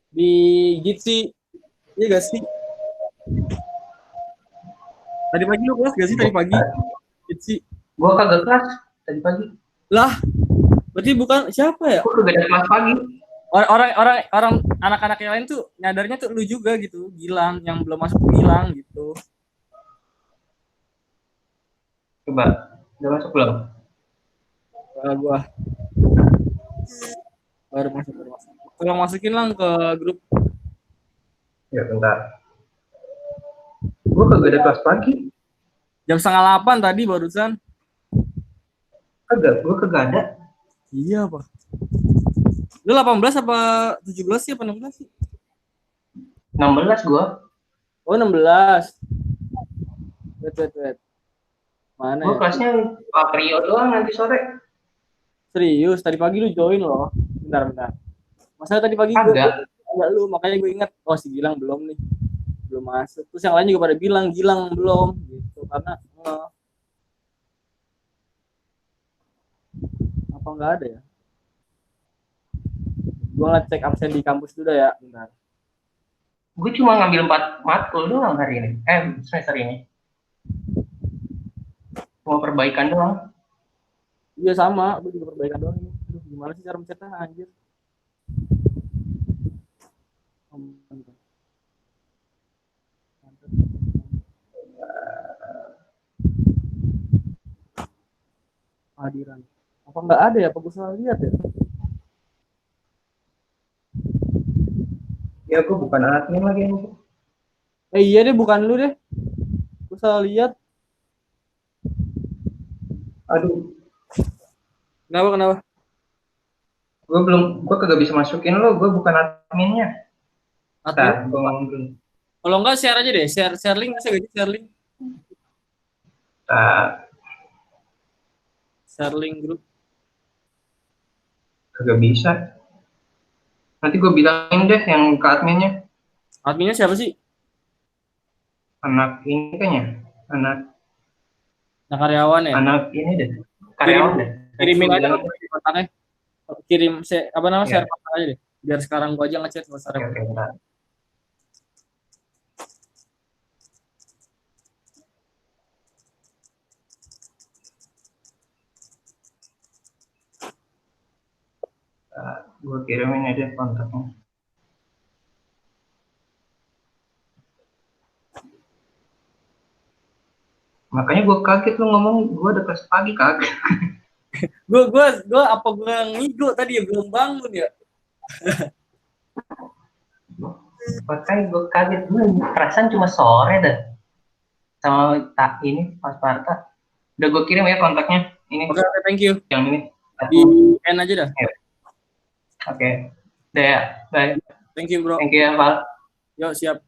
Di Jitsi. Iya gak sih? Tadi pagi lu kelas gak sih tadi pagi? Jitsi. Gue kagak kelas tadi pagi. Lah, berarti bukan siapa ya? Gue kagak ada kelas pagi. Orang anak-anak yang lain tuh nyadarnya tuh lu juga gitu, Gilang yang belum masuk Gilang gitu. Coba, udah masuk belum? Gua baru masuk. Tolong masukin Lang ke grup. Ya bentar. Gue kagak ada kelas pagi. Jam 7:30 tadi barusan. Kagak, gue kagak ada. Iya, Pak. Lu 18 apa 17 sih apa 16 sih? 16 gue. Oh, 16. Wait. Mana Gue ya? kelasnya Pak Rio doang nanti sore. Serius, tadi pagi lu join loh. Bentar. Masa tadi pagi Kagak. Enggak lu, makanya gue inget, oh si Gilang belum nih. Belum masuk. Terus yang lain juga pada bilang Gilang belum gitu karena apa enggak ada ya? Gue ngecek absen di kampus dulu ya, bentar. Gue cuma ngambil 4 matkul doang hari ini. Semester ini. Cuma perbaikan doang. Iya sama, gue juga perbaikan doang ini. Aduh, gimana sih cara mencetnya anjir? Hadiran. Apa enggak ada ya? Apa gue salah lihat ya? Ya gue bukan admin lagi. Iya deh, bukan lu deh. Gue salah lihat. Aduh. Kenapa? Gue kagak bisa masukin lo, gue bukan adminnya. Admin? Gue ngomong dulu. Kalau enggak share aja deh, share link bisa gak sih share link? Share link grup. Kagak bisa. Nanti gue bilangin deh yang ke adminnya. Adminnya siapa sih? Anak ini kayaknya. Anak karyawan ya? Anak ini deh. Karyawan deh. Kirimin aja kontaknya. Kirim share kontak aja deh. Biar sekarang gua aja ngechat sama Sarah. Oke, bentar. Gue kirimin aja kontaknya. Makanya gue kaget lu ngomong gue ada kelas pagi kaget. gue apa gue ngigo tadi ya belum bangun ya. Makanya gue kaget, gue perasaan cuma sore dah. Sama tak ini Mas Parta. Udah gue kirim ya kontaknya. Ini. Oke, thank you. Yang ini. Di end aja dah. Oke. Udah ya, bye. Thank you bro. Thank you ya Val. Yuk siap.